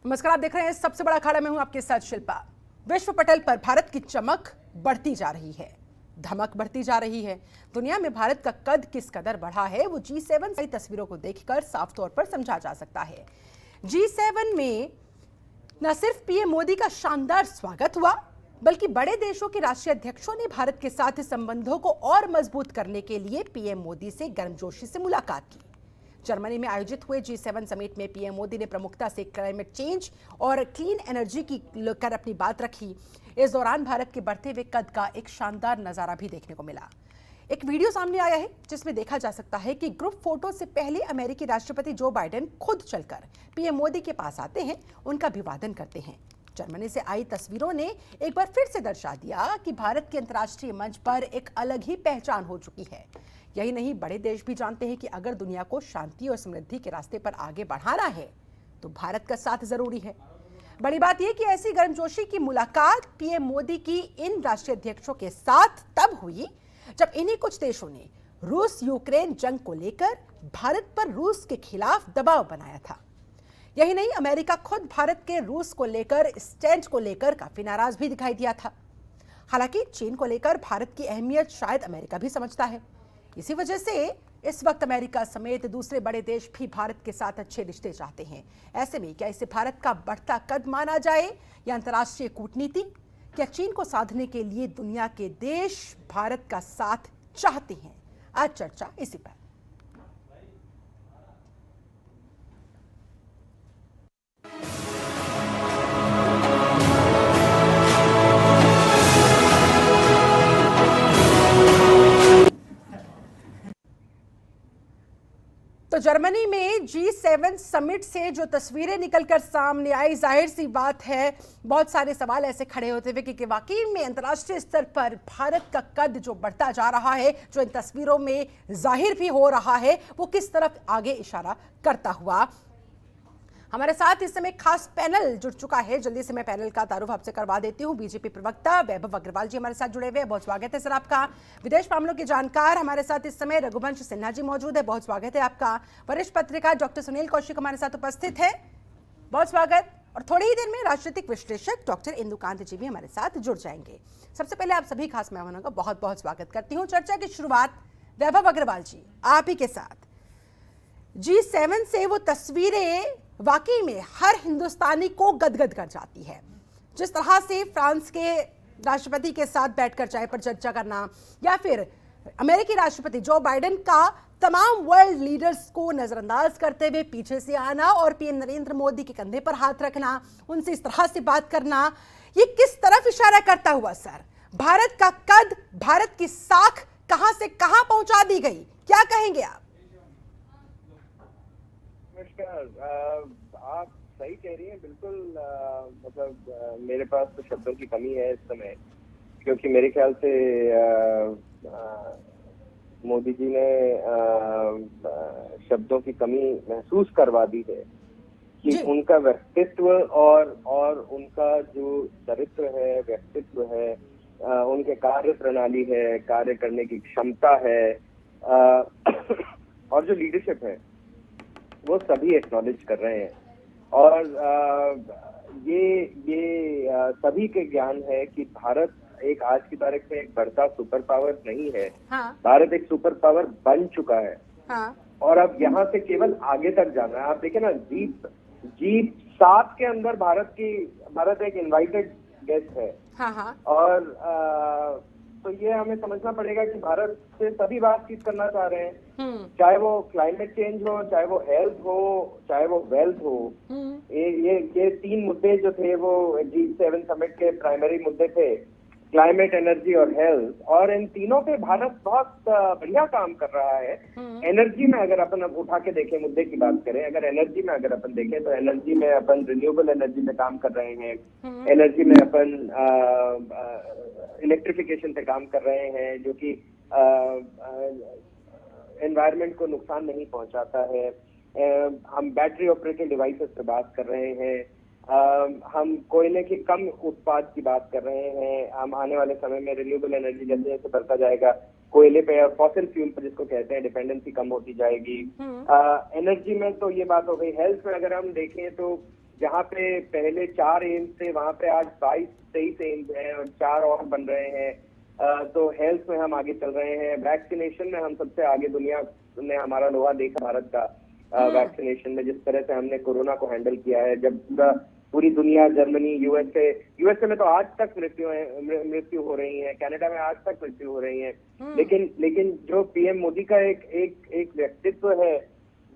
नमस्कार, आप देख रहे हैं सबसे बड़ा अखाड़ा। मैं हूं आपके साथ शिल्पा। विश्व पटल पर भारत की चमक बढ़ती जा रही है, धमक बढ़ती जा रही है। दुनिया में भारत का कद किस कदर बढ़ा है वो G7 की तस्वीरों को देखकर साफ तौर पर समझा जा सकता है। G7 में न सिर्फ पीएम मोदी का शानदार स्वागत हुआ, बल्कि बड़े देशों के राष्ट्रीय अध्यक्षों ने भारत के साथ संबंधों को और मजबूत करने के लिए पीएम मोदी से गर्मजोशी से मुलाकात की। जर्मनी में आयोजित हुए G7 समिट में पीएम मोदी ने प्रमुखता से क्लाइमेट चेंज और क्लीन एनर्जी की लेकर अपनी बात रखी। इस दौरान भारत के बढ़ते हुए कद का एक शानदार नजारा भी देखने को मिला। एक वीडियो सामने आया है जिसमें देखा जा सकता है कि ग्रुप फोटो से पहले अमेरिकी राष्ट्रपति जो बाइडेन खुद चलकर पीएम मोदी के पास आते हैं, उनका अभिवादन करते हैं। जर्मनी से आई तस्वीरों ने एक बार फिर से दर्शा दिया कि भारत के अंतर्राष्ट्रीय मंच पर एक अलग ही पहचान हो चुकी है। यही नहीं, बड़े देश भी जानते हैं कि अगर दुनिया को शांति और समृद्धि के रास्ते पर आगे बढ़ाना है तो भारत का साथ जरूरी है। बड़ी बात यह कि ऐसी गर्मजोशी की मुलाकात पीएम मोदी की इन राष्ट्रीय अध्यक्षों के साथ तब हुई जब इन्हीं कुछ देशों ने रूस यूक्रेन जंग को लेकर भारत पर रूस के खिलाफ दबाव बनाया था। यही नहीं, अमेरिका खुद भारत के रूस को लेकर स्टैंड को लेकर काफी नाराज भी दिखाई दिया था। हालांकि चीन को लेकर भारत की अहमियत शायद अमेरिका भी समझता है। इसी वजह से इस वक्त अमेरिका समेत दूसरे बड़े देश भी भारत के साथ अच्छे रिश्ते चाहते हैं। ऐसे में क्या इसे भारत का बढ़ता कद माना जाए या अंतर्राष्ट्रीय कूटनीति? क्या चीन को साधने के लिए दुनिया के देश भारत का साथ चाहते हैं? आज चर्चा इसी पर। तो जर्मनी में G7 समिट से जो तस्वीरें निकलकर सामने आई, जाहिर सी बात है बहुत सारे सवाल ऐसे खड़े होते हुए कि वाकई में अंतर्राष्ट्रीय स्तर पर भारत का कद जो बढ़ता जा रहा है, जो इन तस्वीरों में जाहिर भी हो रहा है, वो किस तरफ आगे इशारा करता हुआ। हमारे साथ इस समय खास पैनल जुड़ चुका है। जल्दी से मैं पैनल का तारुफ आपसे करवा देती हूं। बीजेपी प्रवक्ता वैभव अग्रवाल जी हमारे साथ जुड़े हुए हैं, बहुत स्वागत है सर आपका। विदेश मामलों के जानकार हमारे साथ इस समय रघुवंश सिन्हा जी मौजूद है, बहुत स्वागत है आपका। वरिष्ठ पत्रकार डॉक्टर सुनील कौशिक हमारे साथ उपस्थित है, बहुत स्वागत। और थोड़ी ही देर में राजनीतिक विश्लेषक डॉक्टर इंदुकांत जी भी हमारे साथ जुड़ जाएंगे। सबसे पहले आप सभी खास मेहमानों का बहुत बहुत स्वागत करती हूँ। चर्चा की शुरुआत वैभव अग्रवाल जी आप ही के साथ। G7 से वो तस्वीरें वाकई में हर हिंदुस्तानी को गदगद कर जाती है। जिस तरह से फ्रांस के राष्ट्रपति के साथ बैठकर चाय पर चर्चा करना, या फिर अमेरिकी राष्ट्रपति जो बाइडेन का तमाम वर्ल्ड लीडर्स को नजरअंदाज करते हुए पीछे से आना और पीएम नरेंद्र मोदी के कंधे पर हाथ रखना, उनसे इस तरह से बात करना, ये किस तरफ इशारा करता हुआ सर? भारत का कद, भारत की साख कहां से कहां पहुंचा दी गई, क्या कहेंगे आप? आप सही कह रही हैं, बिल्कुल। मतलब मेरे पास तो शब्दों की कमी है इस समय, क्योंकि मेरे ख्याल से मोदी जी ने शब्दों की कमी महसूस करवा दी है कि उनका व्यक्तित्व और उनका जो चरित्र है, व्यक्तित्व है, उनके कार्य प्रणाली है, कार्य करने की क्षमता है, और जो लीडरशिप है, वो सभी एक्नॉलेज कर रहे हैं। और ये सभी के ज्ञान है कि भारत एक आज की तारीख में एक बढ़ता सुपर पावर नहीं है। हाँ। भारत एक सुपर पावर बन चुका है। हाँ। और अब यहाँ से केवल आगे तक जाना है। आप देखें ना, G7 के अंदर भारत एक इनवाइटेड गेस्ट है। हाँ हाँ। और तो ये हमें समझना पड़ेगा कि भारत से सभी बातचीत करना चाह रहे हैं, चाहे वो क्लाइमेट चेंज हो, चाहे वो हेल्थ हो, चाहे वो वेल्थ हो। ये तीन मुद्दे जो थे वो G7 समिट के प्राइमरी मुद्दे थे, क्लाइमेट, एनर्जी और हेल्थ। और इन तीनों पे भारत बहुत बढ़िया काम कर रहा है। एनर्जी में अगर अपन अब उठा के देखें, मुद्दे की बात करें, अगर एनर्जी में अगर अपन देखें तो एनर्जी में अपन रिन्यूएबल एनर्जी में काम कर रहे हैं। एनर्जी में अपन इलेक्ट्रिफिकेशन पे काम कर रहे हैं, जो कि एनवायरनमेंट को नुकसान नहीं पहुंचाता है। हम बैटरी ऑपरेटेड डिवाइसेस पे बात कर रहे हैं। हम कोयले की कम उत्पाद की बात कर रहे हैं। हम आने वाले समय में रिन्यूएबल एनर्जी जैसे जैसे बढ़ता जाएगा, कोयले पे और फॉसिल फ्यूल पर जिसको कहते हैं डिपेंडेंसी कम होती जाएगी। एनर्जी में तो ये बात हो गई। हेल्थ में अगर हम देखें तो जहाँ पे पहले 4 एम्स थे, वहाँ पे आज 22-23 एम्स हैं और 4 और बन रहे हैं। तो हेल्थ में हम आगे चल रहे हैं, वैक्सीनेशन में हम सबसे आगे, दुनिया ने हमारा लोहा देखा भारत का वैक्सीनेशन में, जिस तरह से हमने कोरोना को हैंडल किया है। जब पूरी दुनिया, जर्मनी, यूएसए में तो आज तक मृत्यु हो रही है, कनाडा में आज तक मृत्यु हो रही है। लेकिन जो पीएम मोदी का एक व्यक्तित्व है,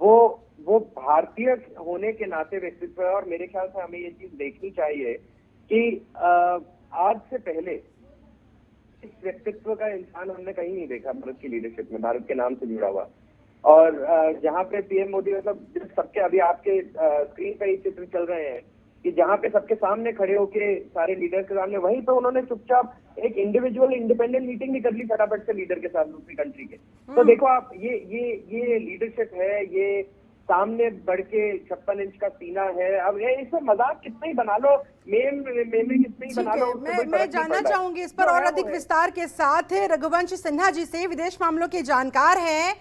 वो भारतीय होने के नाते व्यक्तित्व है। और मेरे ख्याल से हमें ये चीज देखनी चाहिए कि आज से पहले इस व्यक्तित्व का इंसान हमने कहीं नहीं देखा भारत की लीडरशिप में, भारत के नाम से जुड़ा हुआ। और जहाँ पे पीएम मोदी, मतलब सबके, अभी आपके स्क्रीन पे ही चित्र चल रहे हैं कि जहाँ पे सबके सामने खड़े होके, सारे लीडर के सामने, वहीं पे उन्होंने चुपचाप एक इंडिविजुअल इंडिपेंडेंट मीटिंग भी कर ली फटाफट से लीडर के साथ दूसरी कंट्री के। तो देखो आप, ये लीडरशिप है, ये सामने बढ़ के 56 इंच का सीना है। अब ये इसमें मजाक कितना ही बना लो, मेम कितना ही बना लो, मैं जानना चाहूंगी इस पर और अधिक विस्तार के साथ है रघुवंश सिन्हा जी से, विदेश मामलों के जानकार हैं।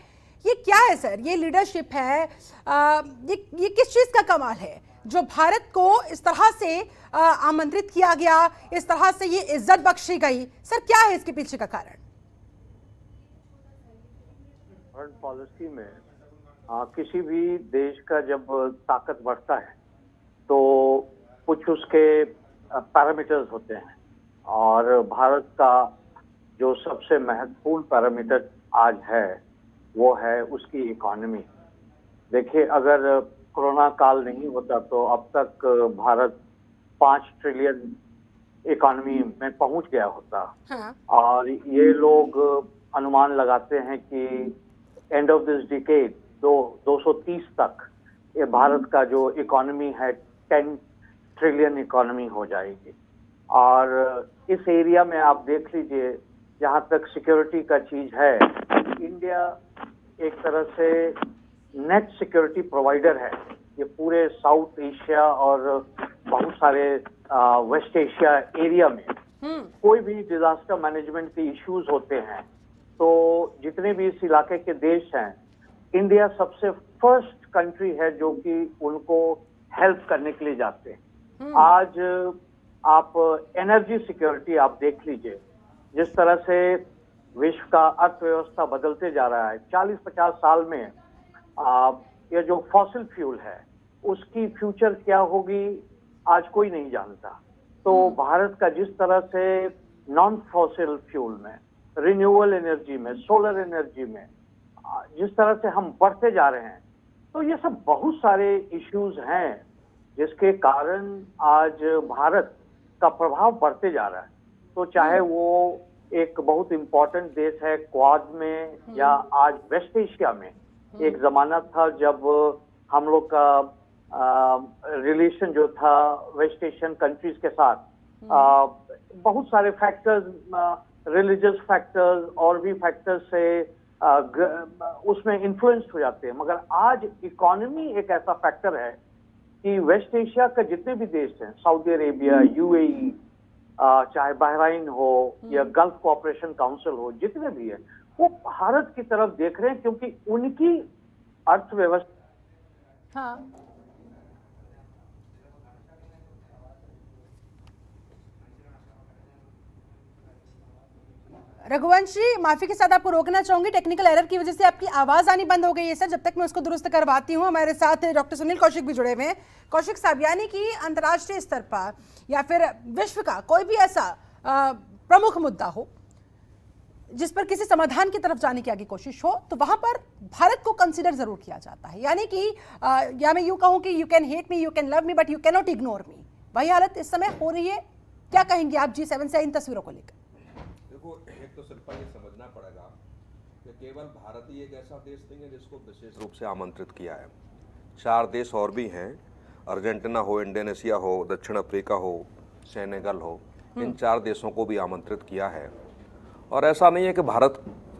ये क्या है सर, ये लीडरशिप है, ये किस चीज का कमाल है जो भारत को इस तरह से आमंत्रित किया गया, इस तरह से ये इज्जत बख्शी गई? सर क्या है इसके पीछे का कारण? फॉरेन पॉलिसी में किसी भी देश का जब ताकत बढ़ता है तो कुछ उसके पैरामीटर्स होते हैं, और भारत का जो सबसे महत्वपूर्ण पैरामीटर आज है वो है उसकी इकोनॉमी। देखिए, अगर कोरोना काल नहीं होता तो अब तक भारत 5 ट्रिलियन इकोनॉमी में पहुंच गया होता। हाँ। और ये लोग अनुमान लगाते हैं कि एंड ऑफ दिस डिकेड 230 तक ये भारत का जो इकोनॉमी है 10 ट्रिलियन इकोनॉमी हो जाएगी। और इस एरिया में आप देख लीजिए, जहाँ तक सिक्योरिटी का चीज है, इंडिया एक तरह से नेट सिक्योरिटी प्रोवाइडर है। ये पूरे साउथ एशिया और बहुत सारे वेस्ट एशिया एरिया में कोई भी डिजास्टर मैनेजमेंट के इश्यूज होते हैं तो जितने भी इस इलाके के देश हैं, इंडिया सबसे फर्स्ट कंट्री है जो कि उनको हेल्प करने के लिए जाते हैं। आज आप एनर्जी सिक्योरिटी आप देख लीजिए, जिस तरह से विश्व का अर्थव्यवस्था बदलते जा रहा है। 40-50 साल में ये जो फॉसिल फ्यूल है उसकी फ्यूचर क्या होगी आज कोई नहीं जानता। तो भारत का जिस तरह से नॉन फॉसिल फ्यूल में, रिन्यूएबल एनर्जी में, सोलर एनर्जी में जिस तरह से हम बढ़ते जा रहे हैं, तो ये सब बहुत सारे इश्यूज हैं जिसके कारण आज भारत का प्रभाव बढ़ते जा रहा है। तो चाहे वो एक बहुत इम्पोर्टेंट देश है क्वाड में, या आज वेस्ट एशिया में एक जमाना था जब हम लोग का रिलेशन जो था वेस्ट एशियन कंट्रीज के साथ, बहुत सारे फैक्टर्स, रिलीजियस फैक्टर्स और भी फैक्टर्स से उसमें इन्फ्लुएंस हो जाते हैं। मगर आज इकोनॉमी एक ऐसा फैक्टर है कि वेस्ट एशिया का जितने भी देश हैं, सऊदी अरेबिया, यूएई, चाहे बहराइन हो या गल्फ कोऑपरेशन काउंसिल हो, जितने भी है वो भारत की तरफ देख रहे हैं, क्योंकि उनकी अर्थव्यवस्था। हाँ। रघुवंशी, माफी के साथ आपको रोकना चाहूंगी, टेक्निकल एरर की वजह से आपकी आवाज आनी बंद हो गई है सर। जब तक मैं उसको दुरुस्त करवाती हूँ, हमारे साथ डॉक्टर सुनील कौशिक भी जुड़े हुए हैं। कौशिक साहब, यानी कि अंतर्राष्ट्रीय स्तर पर या फिर विश्व का कोई भी ऐसा प्रमुख मुद्दा हो जिस पर किसी समाधान की तरफ जाने की आगे कोशिश हो, तो वहां पर भारत को कंसीडर जरूर किया जाता है। यानी कि या मैं यूं कहूं कि you can hate me, you can love me, but you can not ignore me. वही हालत इस समय हो रही है। क्या कहेंगे आप G7 से इन तस्वीरों को लेकर? देखो, एक तो शिल्पा ये समझना पड़ेगा कि केवल भारत ही एक ऐसा देश नहीं है जिसको विशेष रूप से आमंत्रित किया है। 4 देश और भी हैं, अर्जेंटीना हो, इंडोनेशिया हो, दक्षिण अफ्रीका हो, सेनेगल हो, इन 4 देशों को भी आमंत्रित किया है। और ऐसा नहीं है कि भारत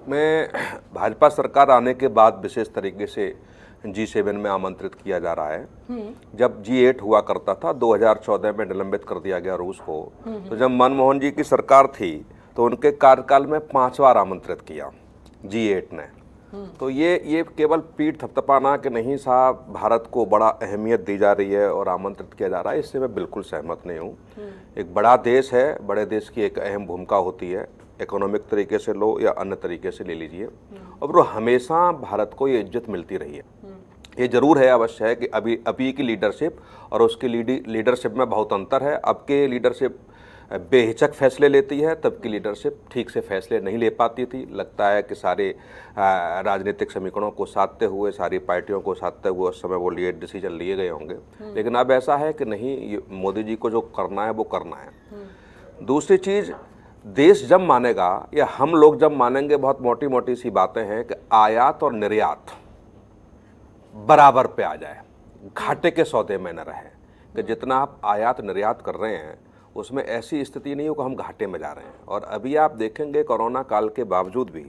में भाजपा सरकार आने के बाद विशेष तरीके से G7 में आमंत्रित किया जा रहा है। जब G8 हुआ करता था, 2014 में निलंबित कर दिया गया रूस को, तो जब मनमोहन जी की सरकार थी तो उनके कार्यकाल में 5 बार आमंत्रित किया G8 ने। तो ये केवल पीठ थपथपाना कि नहीं साहब भारत को बड़ा अहमियत दी जा रही है और आमंत्रित किया जा रहा है, इससे मैं बिल्कुल सहमत नहीं हूँ। एक बड़ा देश है, बड़े देश की एक अहम भूमिका होती है, इकोनॉमिक तरीके से लो या अन्य तरीके से ले लीजिए, और वो हमेशा भारत को ये इज्जत मिलती रही है। ये जरूर है, अवश्य है कि अभी की लीडरशिप और उसकी लीडरशिप में बहुत अंतर है। अब के लीडरशिप बेहिचक फैसले लेती है, तब की लीडरशिप ठीक से फैसले नहीं ले पाती थी। लगता है कि सारे राजनीतिक समीकरणों को साधते हुए, सारी पार्टियों को साधते हुए उस समय वो डिसीजन लिए गए होंगे, लेकिन अब ऐसा है कि नहीं, मोदी जी को जो करना है वो करना है। दूसरी चीज़, देश जब मानेगा या हम लोग जब मानेंगे, बहुत मोटी मोटी सी बातें हैं कि आयात और निर्यात बराबर पे आ जाए, घाटे के सौदे में न रहे, कि जितना आप आयात निर्यात कर रहे हैं उसमें ऐसी स्थिति नहीं हो कि हम घाटे में जा रहे हैं। और अभी आप देखेंगे कोरोना काल के बावजूद भी,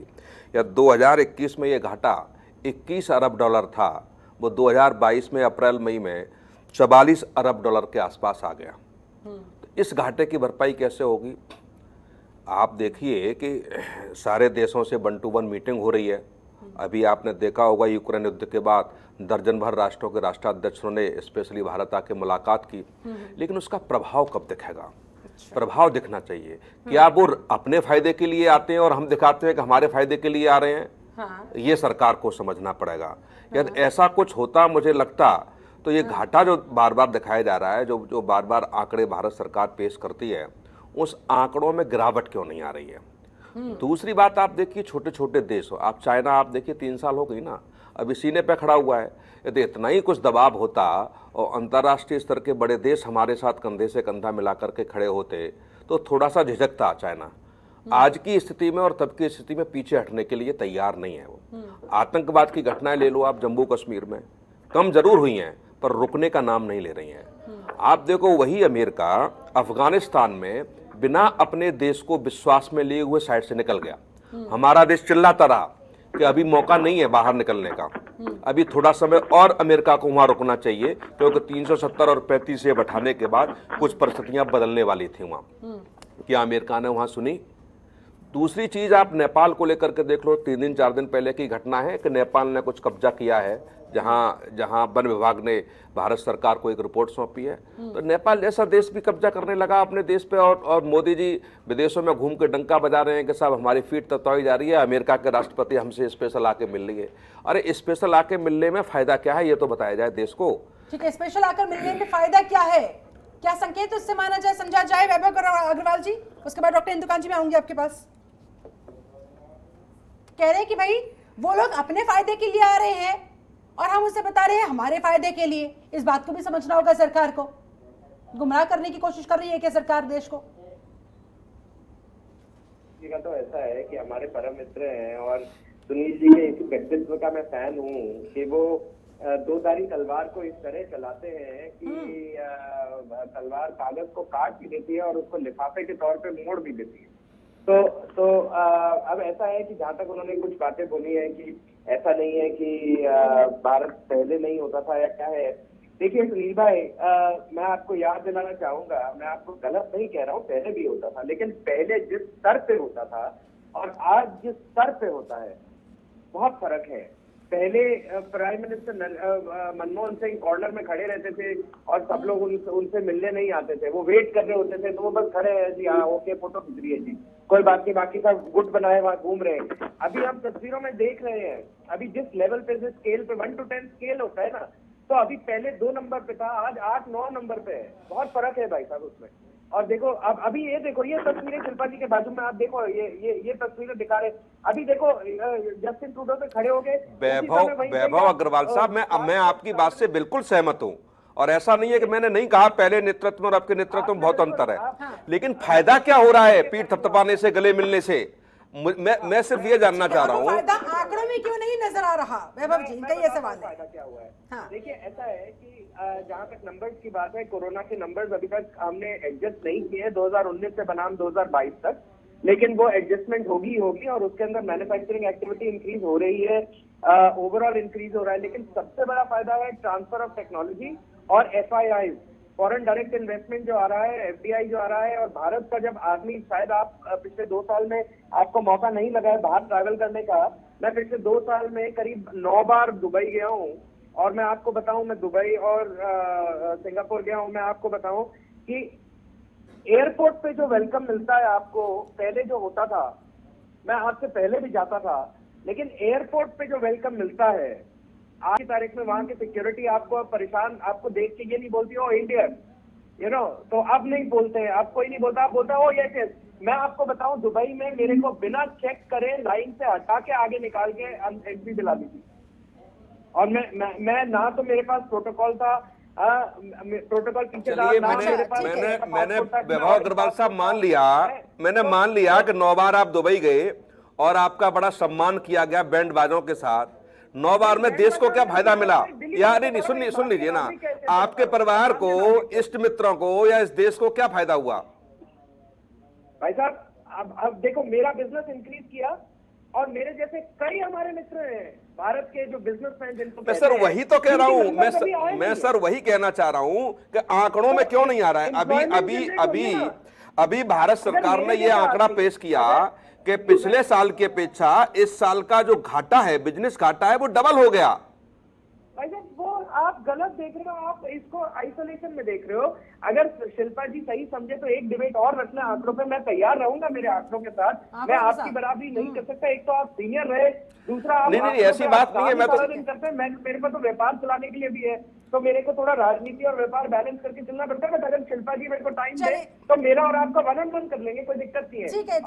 या 2021 में ये घाटा 21 अरब डॉलर था, वो 2022 में अप्रैल मई में 44 अरब डॉलर के आसपास आ गया। तो इस घाटे की भरपाई कैसे होगी? आप देखिए कि सारे देशों से 1 to 1 मीटिंग हो रही है। अभी आपने देखा होगा यूक्रेन युद्ध के बाद दर्जन भर राष्ट्रों के राष्ट्राध्यक्षों ने स्पेशली भारत आके मुलाकात की, लेकिन उसका प्रभाव कब दिखेगा? प्रभाव दिखना चाहिए। क्या वो अपने फायदे के लिए आते हैं और हम दिखाते हैं कि हमारे फायदे के लिए आ रहे हैं? ये सरकार को समझना पड़ेगा। यदि ऐसा कुछ होता, मुझे लगता, तो ये घाटा जो बार बार दिखाया जा रहा है, जो बार बार आंकड़े भारत सरकार पेश करती है, उस आंकड़ों में गिरावट क्यों नहीं आ रही है? दूसरी बात, आप देखिए छोटे छोटे देश हो, आप चाइना आप देखिए 3 साल हो गई ना, अभी सीने पे खड़ा हुआ है। यदि इतना ही कुछ दबाव होता और अंतर्राष्ट्रीय स्तर के बड़े देश हमारे साथ कंधे से कंधा मिला करके खड़े होते, तो थोड़ा सा झिझकता चाइना। आज की स्थिति में और तब की स्थिति में पीछे हटने के लिए तैयार नहीं है वो। आतंकवाद की घटनाएं ले लो आप, जम्मू कश्मीर में कम जरूर हुई हैं पर रुकने का नाम नहीं ले रही हैं। आप देखो, वही अमेरिका अफगानिस्तान में बिना अपने देश को विश्वास में लिए हुए साइड से निकल गया। हमारा देश चिल्लाता रहा कि अभी मौका नहीं है बाहर निकलने का, अभी थोड़ा समय और अमेरिका को वहां रुकना चाहिए, क्योंकि 370 और 35 से बैठाने के बाद कुछ परिस्थितियां बदलने वाली थी वहां। क्या अमेरिका ने वहां सुनी? दूसरी चीज, आप नेपाल को लेकर के देख लो, 3 दिन 4 दिन पहले की घटना है कि नेपाल ने कुछ कब्जा किया है, जहां वन विभाग ने भारत सरकार को एक रिपोर्ट सौंपी है। तो नेपाल जैसा देश भी कब्जा करने लगा अपने देश पे, और मोदी जी विदेशों में घूम के डंका बजा रहे हैं कि साहब हमारी फीट ततवाई जा रही है, अमेरिका के राष्ट्रपति हमसे स्पेशल आके मिल रही है। अरे स्पेशल आके मिलने में फायदा क्या है, ये तो बताया जाए देश को। ठीक है, स्पेशल आकर मिलने में फायदा क्या है, क्या संकेत उससे माना जाए, समझा जाए? वैभव अग्रवाल जी, उसके बाद डॉक्टर इंदुकांत जी, मैं आऊंगी आपके पास। कह रहे हैं कि भाई वो लोग अपने फायदे के लिए आ रहे हैं और हम उसे बता रहे हैं हमारे फायदे के लिए। इस बात को भी समझना होगा सरकार को। गुमराह करने की कोशिश कर रही है क्या सरकार देश को? जी का तो ऐसा है कि हमारे परम मित्र हैं और सुनील जी के इसी व्यक्तित्व का मैं फैन हूँ कि वो दो धारी तलवार को इस तरह चलाते हैं कि तलवार कागज को काट भी देती है और उसको लिफाफे के तौर पे मोड़ भी देती है। तो अब ऐसा है कि जहां तक उन्होंने कुछ बातें बोली है कि ऐसा नहीं है कि भारत पहले नहीं होता था या क्या है। देखिए सुनील भाई, मैं आपको याद दिलाना चाहूंगा, मैं आपको गलत नहीं कह रहा हूँ, पहले भी होता था, लेकिन पहले जिस स्तर पे होता था और आज जिस स्तर पे होता है बहुत फर्क है। पहले prime minister Manmohan Singh corner में खड़े रहते थे और सब लोग उनसे मिलने नहीं आते थे, वो वेट कर रहे होते थे, तो वो बस खड़े हैं जी, हाँ ओके फोटो खींच रही है जी, कोई बात नहीं, बाकी सब गुट बनाए वहां घूम रहे हैं। अभी आप तस्वीरों में देख रहे हैं, अभी जिस लेवल पे, जिस स्केल पे 1 to 10 स्केल होता है ना, तो अभी पहले 2 नंबर पे था, आज 8-9 नंबर पे है। बहुत फर्क है भाई साहब उसमें। और देखो अब अभी ये देखो, ये तस्वीरें शिल्पा जी के बाजू में आप देखो, ये तस्वीरें दिखा रहे। अभी देखो जस्टिन ट्रूडो पे खड़े हो गए। वैभव अग्रवाल साहब, मैं आपकी बात से बिल्कुल सहमत हूँ, और ऐसा नहीं है कि मैंने नहीं कहा पहले नेतृत्व और आपके नेतृत्व में बहुत अंतर है, लेकिन फायदा क्या हो रहा है पीठ थपथपाने से, गले मिलने से? मैं सिर्फ ये जानना चाह रहा हूँ, आंकड़ों में क्यों नहीं नजर आ रहा? वैभव जी, इनका ये सवाल है। फायदा क्या हुआ है? देखिए ऐसा है कि जहाँ तक नंबर्स की बात है, कोरोना के नंबर्स अभी तक हमने एडजस्ट नहीं किए 2019 से बनाम 2022 तक, लेकिन वो एडजस्टमेंट होगी और उसके अंदर मैन्युफैक्चरिंग एक्टिविटी इंक्रीज हो रही है, ओवरऑल इंक्रीज हो रहा है। लेकिन सबसे बड़ा फायदा है ट्रांसफर ऑफ टेक्नोलॉजी और FII, फॉरेन डायरेक्ट इन्वेस्टमेंट जो आ रहा है, FDI जो आ रहा है। और भारत का जब आदमी, शायद आप पिछले 2 साल में आपको मौका नहीं लगा है बाहर ट्रैवल करने का, मैं पिछले 2 साल में करीब 9 बार दुबई गया हूँ, और मैं आपको बताऊं, मैं दुबई और सिंगापुर गया हूँ। मैं आपको बताऊं कि एयरपोर्ट पे जो वेलकम मिलता है आपको, पहले जो होता था, मैं आपसे पहले भी जाता था, लेकिन एयरपोर्ट पे जो वेलकम मिलता है आज की तारीख में, वहां की सिक्योरिटी आपको परेशान, आपको देख के ये नहीं बोलती ओ इंडियन, तो अब नहीं बोलते हैं, अब कोई नहीं बोलता, आप बोलता ओ यस यस। मैं आपको बताऊं, दुबई में मेरे को बिना चेक करे लाइन से हटा के आगे निकाल के एंट्री दिला दी थी, और मैं ना तो मेरे पास प्रोटोकॉल था, प्रोटोकॉल पीछे था, ना मेरे पास। मैंने वैभव अग्रवाल साहब मैंने मान लिया कि 9 बार आप दुबई गए और आपका बड़ा सम्मान किया गया बैंड बाजों के साथ। 9 बार में देश को क्या फायदा मिला? या नहीं, सुन लीजिए ना, आपके परिवार को, इष्ट मित्रों को या इस देश को क्या फायदा हुआ? भाई साहब, अब देखो, मेरा बिजनेस इंक्रीज किया, और मेरे जैसे कई हमारे मित्र हैं भारत के जो बिजनेसमैन, जिनको मैं सर वही तो कह रहा हूं, मैं सर वही कहना चाह रहा हूं कि आंकड़ों में क्यों नहीं आ रहा है? अभी भारत सरकार ने यह आंकड़ा पेश किया कि पिछले साल की अपेक्षा इस साल का जो घाटा है, बिजनेस घाटा है, वो डबल हो गया। भाई साहब, वो आप गलत देख रहे हो, आप इसको आइसोलेशन में देख रहे हो। अगर शिल्पा जी सही समझे तो एक डिबेट और रखना आंकड़ों पे, मैं तैयार रहूंगा मेरे आंकड़ों के साथ। मैं आपकी बराबरी नहीं कर सकता, एक तो आप सीनियर रहे, दूसरा आप नहीं, ऐसी बात नहीं है। मैं तो करते हैं, मेरे को तो व्यापार चलाने के लिए भी है, तो मेरे को थोड़ा राजनीति और व्यापार बैलेंस करके चलना पड़ता है। अगर शिल्पा जी मेरे को टाइम दे तो मेरा और आपका 1-on-1 कर लेंगे, कोई दिक्कत नहीं है। ठीक है,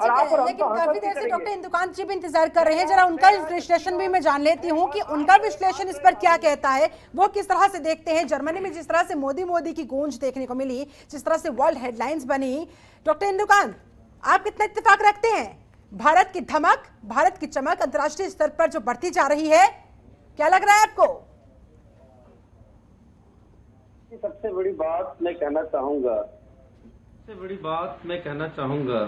लेकिन काफी देर से डॉक्टर इंदुकांत जी भी इंतजार कर रहे हैं, जरा उनका विश्लेषण भी मैं जान लेती हूँ कि उनका विश्लेषण इस पर क्या कहता है, वो किस तरह से देखते हैं। जर्मनी में जिस तरह से मोदी की गूंज देखने को मिली, जिस तरह से वर्ल्ड हेडलाइंस बनी, डॉक्टर इंदुकांत, आप कितना इत्तेफाक रखते हैं? भारत की धमक, भारत की चमक अंतर्राष्ट्रीय स्तर पर जो बढ़ती जा रही है, क्या लग रहा है आपको? सबसे बड़ी बात मैं कहना चाहूंगा,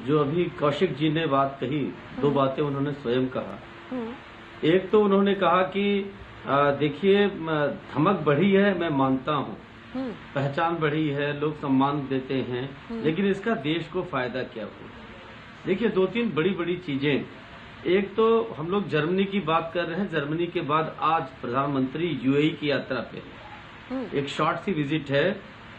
जो अभी कौशिक जी ने बात कही, 2 बातें उन्होंने स्वयं कहा। एक तो उन्होंने कहा कि देखिए, धमक बढ़ी है, मैं मानता हूँ, पहचान बढ़ी है, लोग सम्मान देते हैं, लेकिन इसका देश को फायदा क्या हुआ? देखिए, 2-3 बड़ी चीजें। एक तो हम लोग जर्मनी की बात कर रहे हैं, जर्मनी के बाद आज प्रधानमंत्री यूएई की यात्रा पे, एक शॉर्ट सी विजिट है।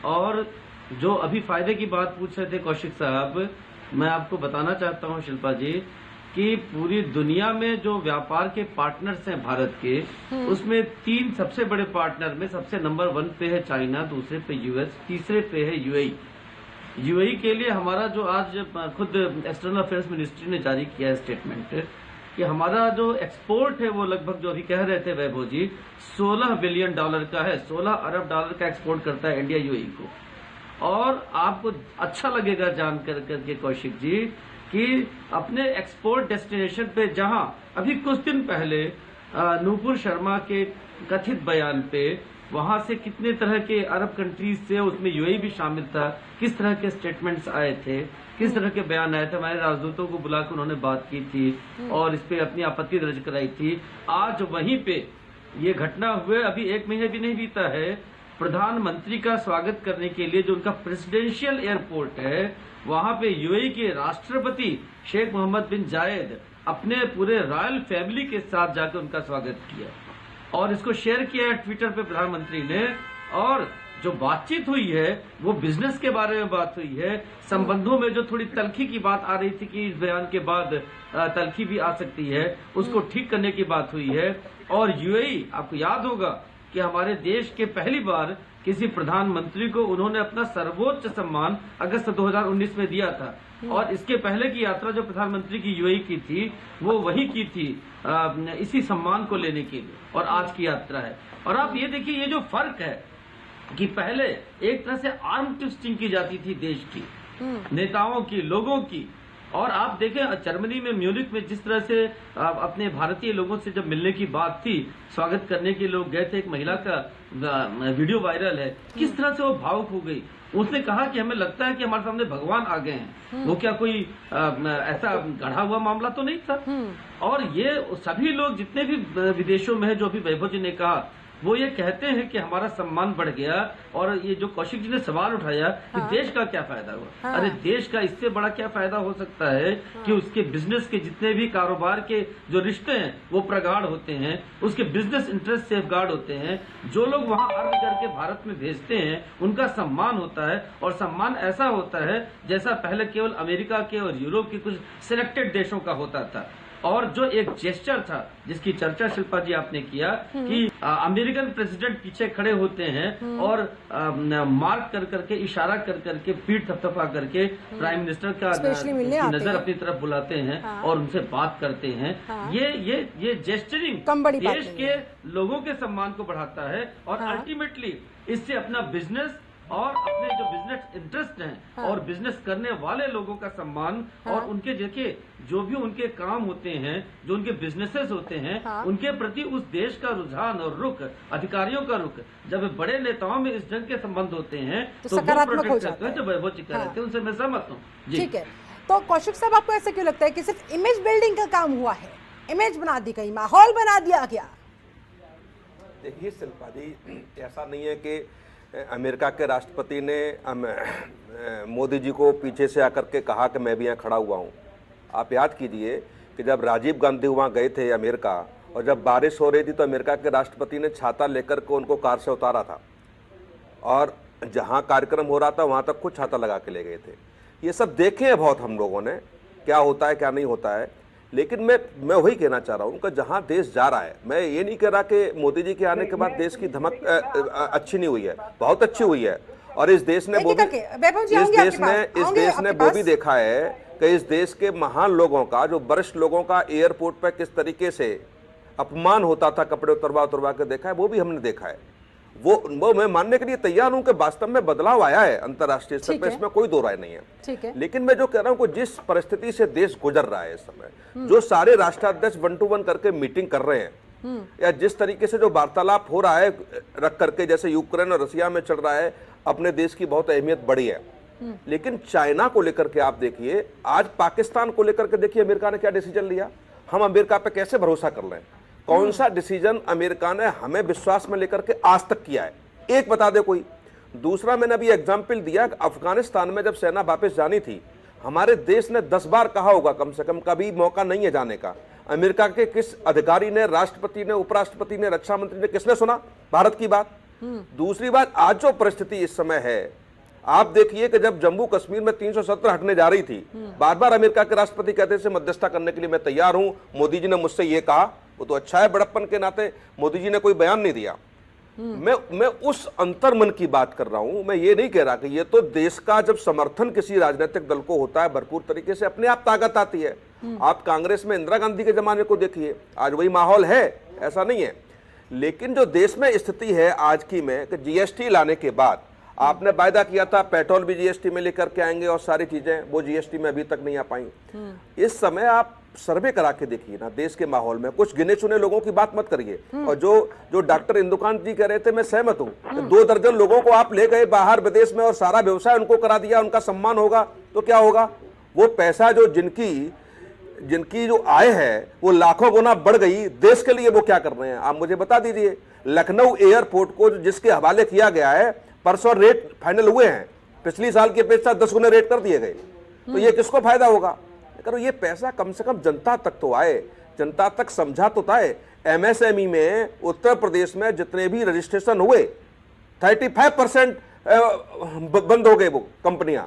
और जो अभी फायदे की बात पूछ रहे थे कौशिक साहब, मैं आपको बताना चाहता हूं शिल्पा जी कि पूरी दुनिया में जो व्यापार के पार्टनर्स हैं भारत के, उसमें 3 सबसे बड़े पार्टनर में सबसे नंबर 1 पे है चाइना, दूसरे पे यूएस, तीसरे पे है यूएई। यूएई के लिए हमारा जो आज खुद एक्सटर्नल अफेयर्स मिनिस्ट्री ने जारी किया है स्टेटमेंट कि हमारा जो एक्सपोर्ट है वो लगभग, जो अभी कह रहे थे वैभव जी, $16 बिलियन का है। $16 अरब का एक्सपोर्ट करता है इंडिया यूएई को। और आपको अच्छा लगेगा जान करके कौशिक जी कि अपने एक्सपोर्ट डेस्टिनेशन पे, जहां अभी कुछ दिन पहले नूपुर शर्मा के कथित बयान पे, वहां से कितने तरह के अरब कंट्रीज से, उसमें यूएई भी शामिल था, किस तरह के स्टेटमेंट्स आए थे, किस तरह के बयान आए थे। हमारे राजदूतों को बुलाकर उन्होंने बात की थी और इस पे अपनी आपत्ति दर्ज कराई थी। आज वहीं पे ये घटना हुए अभी 1 महीने भी नहीं बीता है, प्रधानमंत्री का स्वागत करने के लिए जो उनका प्रेसिडेंशियल एयरपोर्ट है, वहां पे यूएई के राष्ट्रपति शेख मोहम्मद बिन जायद अपने पूरे रॉयल फैमिली के साथ जाकर उनका स्वागत किया और इसको शेयर किया है ट्विटर पे प्रधानमंत्री ने। और जो बातचीत हुई है वो बिजनेस के बारे में बात हुई है, संबंधों में जो थोड़ी तल्खी की बात आ रही थी कि इस बयान के बाद तल्खी भी आ सकती है, उसको ठीक करने की बात हुई है। और यूएई, आपको याद होगा कि हमारे देश के पहली बार किसी प्रधानमंत्री को उन्होंने अपना सर्वोच्च सम्मान अगस्त 2019 में दिया था, और इसके पहले की यात्रा जो प्रधानमंत्री की यूएई की थी वो वही की थी इसी सम्मान को लेने के लिए, और आज की यात्रा है। और आप ये देखिए, ये जो फर्क है कि पहले एक तरह से आर्म ट्विस्टिंग की जाती थी देश की, नेताओं की, लोगों की, और आप देखें जर्मनी में म्यूनिख में जिस तरह से अपने भारतीय लोगों से जब मिलने की बात थी, स्वागत करने के लोग गए थे, एक महिला का वीडियो वायरल है, किस तरह से वो भावुक हो गई। उसने कहा कि हमें लगता है कि हमारे सामने भगवान आ गए हैं। वो क्या कोई ऐसा गढ़ा हुआ मामला तो नहीं था। और ये सभी लोग जितने भी विदेशों में है, जो अभी वैभव जी ने कहा, वो ये कहते हैं कि हमारा सम्मान बढ़ गया। और ये जो कौशिक जी ने सवाल उठाया कि देश का क्या फायदा हुआ, अरे देश का इससे बड़ा क्या फायदा हो सकता है कि उसके बिजनेस के जितने भी कारोबार के जो रिश्ते हैं वो प्रगाढ़ होते हैं, उसके बिजनेस इंटरेस्ट सेफगार्ड होते हैं, जो लोग वहां अर्न करके भारत में भेजते हैं उनका सम्मान होता है। और सम्मान ऐसा होता है जैसा पहले केवल अमेरिका के और यूरोप के कुछ सिलेक्टेड देशों का होता था। और जो एक जेस्चर था जिसकी चर्चा शिल्पा जी आपने किया कि अमेरिकन प्रेसिडेंट पीछे खड़े होते हैं और मार्क कर करके, इशारा कर करके, पीठ थपथपा करके प्राइम मिनिस्टर का की नजर अपनी तरफ बुलाते हैं और उनसे बात करते हैं। ये जेस्चरिंग देश के लोगों के सम्मान को बढ़ाता है और अल्टीमेटली इससे अपना बिजनेस और अपने जो बिजनेस इंटरेस्ट हैं और बिजनेस करने वाले लोगों का सम्मान और उनके देखिए जो भी उनके काम होते हैं, जो उनके बिजनेसेस होते हैं, उनके प्रति उस देश का रुझान और रुख, अधिकारियों का रुख, जब बड़े नेताओं में इस ढंग के संबंध होते हैं तो वो प्रोटेक्ट करते हैं, जो वैभव जी कह रहे थे उनसे मैं सहमत हूँ। ठीक है, तो कौशिक साहब आपको ऐसा क्यों लगता है कि सिर्फ इमेज बिल्डिंग का काम हुआ है, इमेज बना दी गई, माहौल बना दिया गया? देखिए शिल्पा जी, ऐसा नहीं है कि अमेरिका के राष्ट्रपति ने मोदी जी को पीछे से आकर के कहा कि मैं भी यहाँ खड़ा हुआ हूँ। आप याद कीजिए कि जब राजीव गांधी वहाँ गए थे अमेरिका और जब बारिश हो रही थी तो अमेरिका के राष्ट्रपति ने छाता लेकर के उनको कार से उतारा था और जहाँ कार्यक्रम हो रहा था वहाँ तक खुद छाता लगा के ले गए थे। ये सब देखे हैं बहुत हम लोगों ने, क्या होता है क्या नहीं होता है। लेकिन मैं वही कहना चाह रहा हूँ कि जहाँ देश जा रहा है, मैं ये नहीं कह रहा कि मोदी जी के आने के बाद देश की धमक अच्छी नहीं हुई है, बहुत अच्छी हुई है। और इस देश ने वो भी देखा है कि इस देश के महान लोगों का, जो वरिष्ठ लोगों का एयरपोर्ट पर किस तरीके से अपमान होता था, कपड़े उतरवा के देखा है, वो भी हमने देखा है। वो मैं मानने के लिए तैयार हूं कि वास्तव में बदलाव आया है अंतर्राष्ट्रीय स्तर पर, इसमें कोई दो राय नहीं है। ठीक है, लेकिन मैं जो कह रहा हूं कि जिस परिस्थिति से देश गुजर रहा है इस समय, जो सारे राष्ट्राध्यक्ष 1 to 1 करके मीटिंग कर रहे हैं, या जिस तरीके से जो वार्तालाप हो रहा है रख करके, जैसे यूक्रेन और रसिया में चल रहा है, अपने देश की बहुत अहमियत बढ़ी है। लेकिन चाइना को लेकर के आप देखिए, आज पाकिस्तान को लेकर के देखिए अमेरिका ने क्या डिसीजन लिया। हम अमेरिका पे कैसे भरोसा कर रहे हैं? कौन सा डिसीजन अमेरिका ने हमें विश्वास में लेकर के आज तक किया है, एक बता दे कोई। दूसरा, मैंने अभी एग्जाम्पल दिया, अफगानिस्तान में जब सेना वापस जानी थी, हमारे देश ने 10 बार कहा होगा कम से कम, कभी मौका नहीं है जाने का। अमेरिका के किस अधिकारी ने, राष्ट्रपति ने, उपराष्ट्रपति ने, रक्षा मंत्री ने, किसने सुना भारत की बात? दूसरी बात, आज जो परिस्थिति इस समय है, आप देखिए कि जब जम्मू कश्मीर में 370 हटने जा रही थी, बार बार अमेरिका के राष्ट्रपति कहते थे मध्यस्थता करने के लिए मैं तैयार हूं। मोदी जी ने मुझसे ये कहा, वो तो अच्छा है, बड़प्पन के नाते मोदी जी ने कोई बयान नहीं दिया। मैं उस अंतर्मन की बात कर रहा हूं। मैं ये नहीं कह रहा कि ये तो देश का जब समर्थन किसी राजनीतिक दल को होता है भरपूर तरीके से, अपने आप ताकत आती है। आप कांग्रेस में इंदिरा गांधी के जमाने को देखिए, आज वही माहौल है, ऐसा नहीं है। लेकिन जो देश में स्थिति है आज की में कि जीएसटी लाने के बाद आपने वायदा किया था पेट्रोल भी जीएसटी में लेकर के आएंगे और सारी चीजें, वो जीएसटी में अभी तक नहीं आ पाई। इस समय आप सर्वे करा के देखिए ना देश के माहौल में, कुछ गिने चुने लोगों की बात मत करिए। और जो डॉक्टर इंदुकांत जी कह रहे थे, मैं सहमत हूँ। 2 दर्जन लोगों को आप ले गए बाहर विदेश में और सारा व्यवसाय उनको करा दिया, उनका सम्मान होगा तो क्या होगा? वो पैसा जो जिनकी जो आय है वो लाखों गुना बढ़ गई, देश के लिए वो क्या कर रहे हैं आप मुझे बता दीजिए। लखनऊ एयरपोर्ट को जिसके हवाले किया गया है, परसों रेट फाइनल हुए हैं, पिछली साल की अपेक्षा 10 गुने रेट कर दिए गए, तो ये किसको फायदा होगा? करो ये पैसा कम से कम जनता तक तो आए, जनता तक समझा तो आए। एमएसएमई में उत्तर प्रदेश में जितने भी रजिस्ट्रेशन हुए 35% बंद हो गए वो कंपनियां।